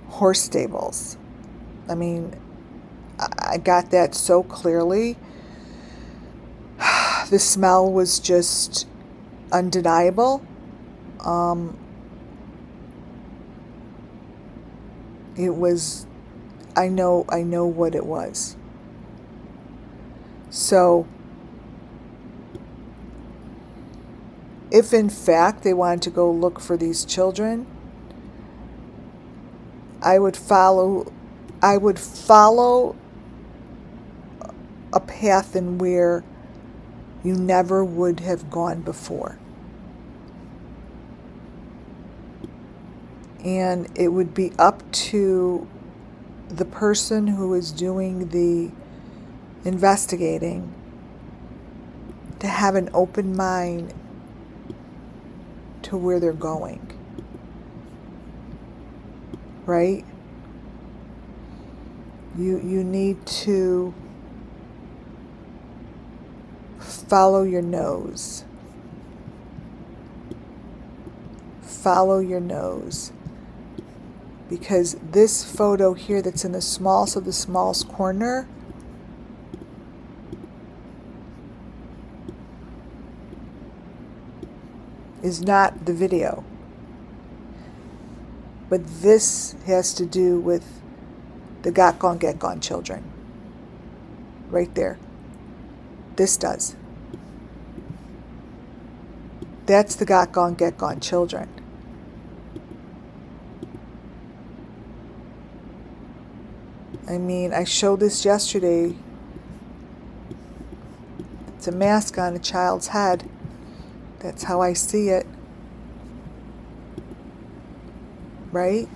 A: horse stables. I mean, I got that so clearly. The smell was just undeniable. It was, I know what it was. So, if in fact they wanted to go look for these children, I would follow a path in where you never would have gone before. And it would be up to the person who is doing the investigating to have an open mind to where they're going. Right? You need to follow your nose. Follow your nose. Because this photo here that's in the smallest of the smallest corner is not the video. But this has to do with the got gone, get gone children. Right there. This does. That's the got gone, get gone children. I mean, I showed this yesterday. It's a mask on a child's head. That's how I see it. Right?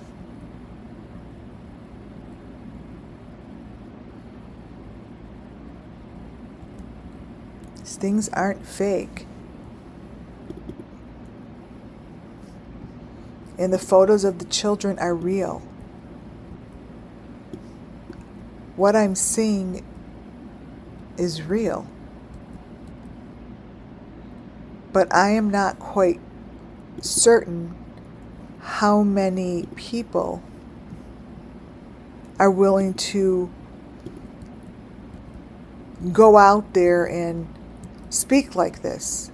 A: These things aren't fake. And the photos of the children are real. What I'm seeing is real. But I am not quite certain how many people are willing to go out there and speak like this.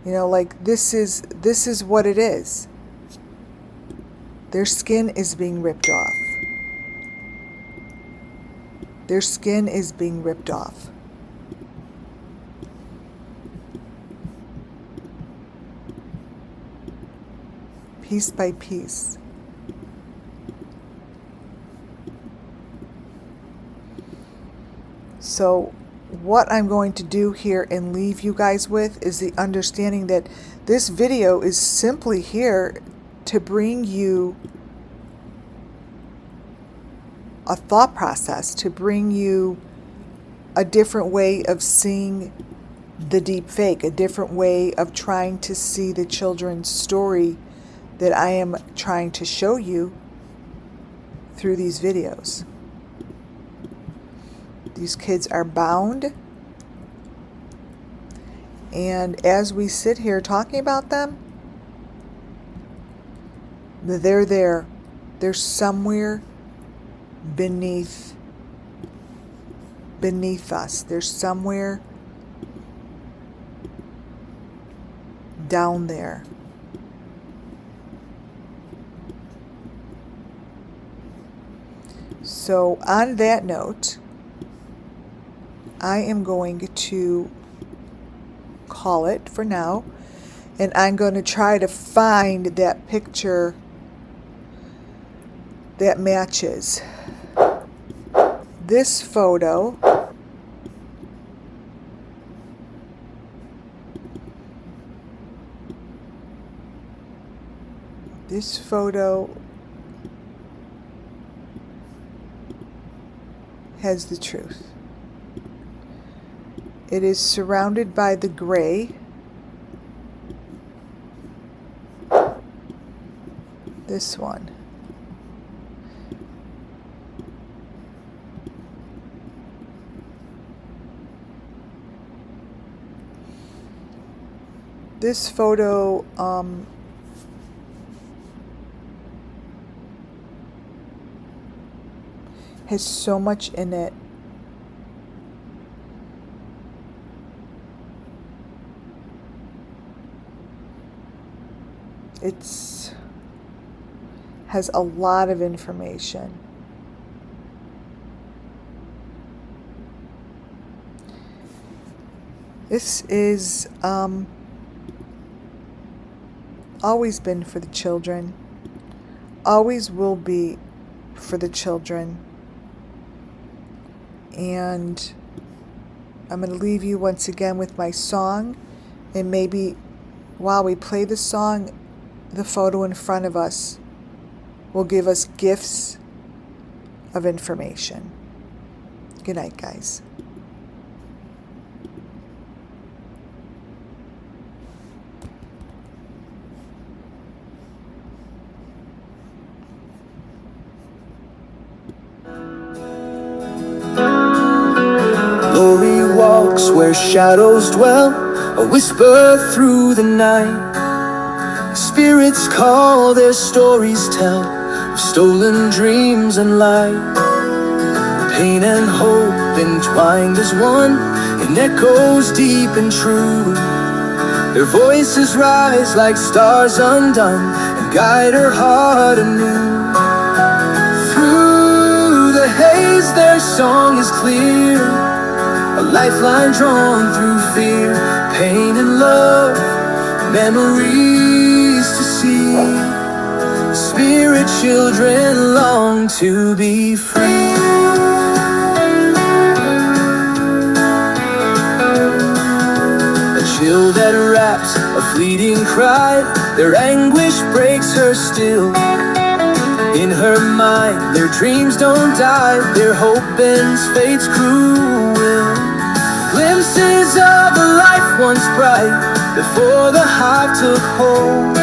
A: You know, like this is what it is. Their skin is being ripped off. Their skin is being ripped off. Piece by piece. So what I'm going to do here and leave you guys with is the understanding that this video is simply here to bring you a thought process, to bring you a different way of seeing the deep fake, a different way of trying to see the children's story that I am trying to show you through these videos. These kids are bound, and as we sit here talking about them, they're there. They're somewhere beneath us. They're somewhere down there. So on that note, I am going to call it for now, and I'm going to try to find that picture that matches this photo. This photo has the truth. It is surrounded by the gray, This one. This photo has so much in it. It's has a lot of information. This is always been for the children, always will be for the children. And I'm going to leave you once again with my song, and maybe while we play the song, the photo in front of us will give us gifts of information. Good night, guys.
C: Glory walks where shadows dwell, a whisper through the night. Spirits call, their stories tell of stolen dreams and light. Pain and hope entwined as one in echoes deep and true. Their voices rise like stars undone and guide her heart anew. Through the haze their song is clear, a lifeline drawn through fear, pain and love, memories to see. Spirit children long to be free. A chill that wraps a fleeting cry, their anguish breaks her still. In her mind, their dreams don't die, their hope bends fate's cruel will. Glimpses of a life once bright, before the hive took hold.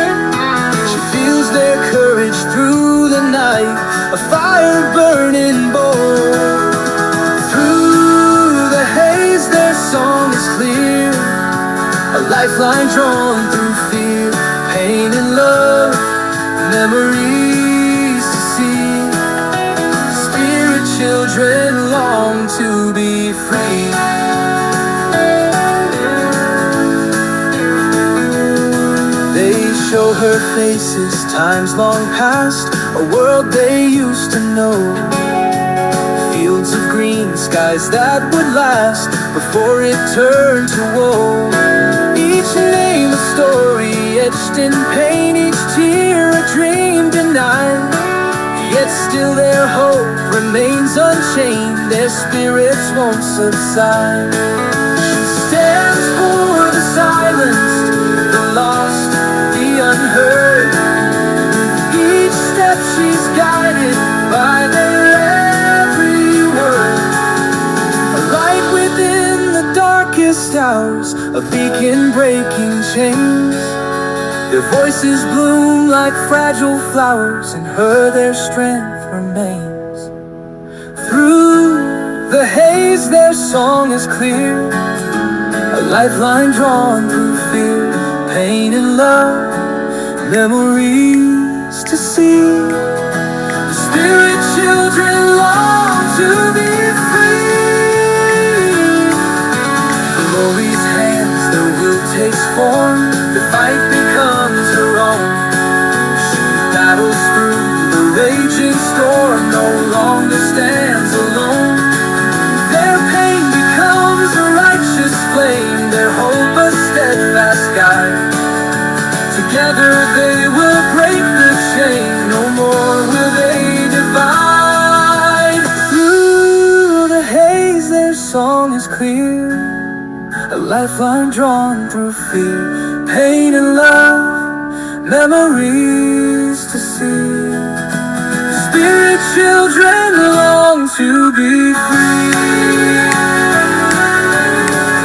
C: She feels their courage through the night, a fire burning bold. Through the haze their song is clear, a lifeline drawn through fear, pain and love, memories to see. Spirit children long to be free. They show her faces, times long past, a world they used to know. Fields of green, skies that would last before it turned to woe. Each name a story etched in pain, each tear a dream denied. Yet still their hope remains unchained, their spirits won't subside. She stands for the silenced, the lost, the unheard. Each step she's guided by their every word. A light within the darkest hours, a beacon breaking chains. Their voices bloom like fragile flowers, in her their strength remains. Through the haze their song is clear, a lifeline drawn through fear, pain and love, memories to see. The spirit children long to be free. Glory's hands, their will takes form, the fight becomes her own. She battles through the raging storm, no longer stands alone. Their pain becomes a righteous flame, their hope a steadfast guide. Together they will break the chain, no more will they divide. Through the haze their song is clear, a lifeline drawn through fear, pain and love, memories to see. Spirit children long to be free.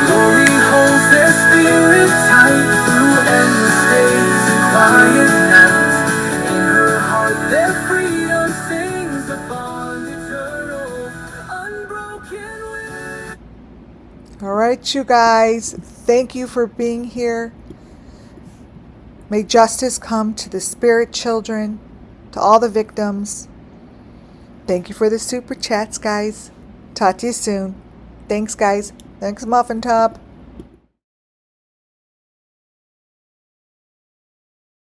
C: Glory holds their spirit tight through endless days and quiet nights. In her
A: All right, you guys. Thank you for being here. May justice come to the spirit children, to all the victims. Thank you for the super chats, guys. Talk to you soon. Thanks, guys. Thanks, Muffin Top.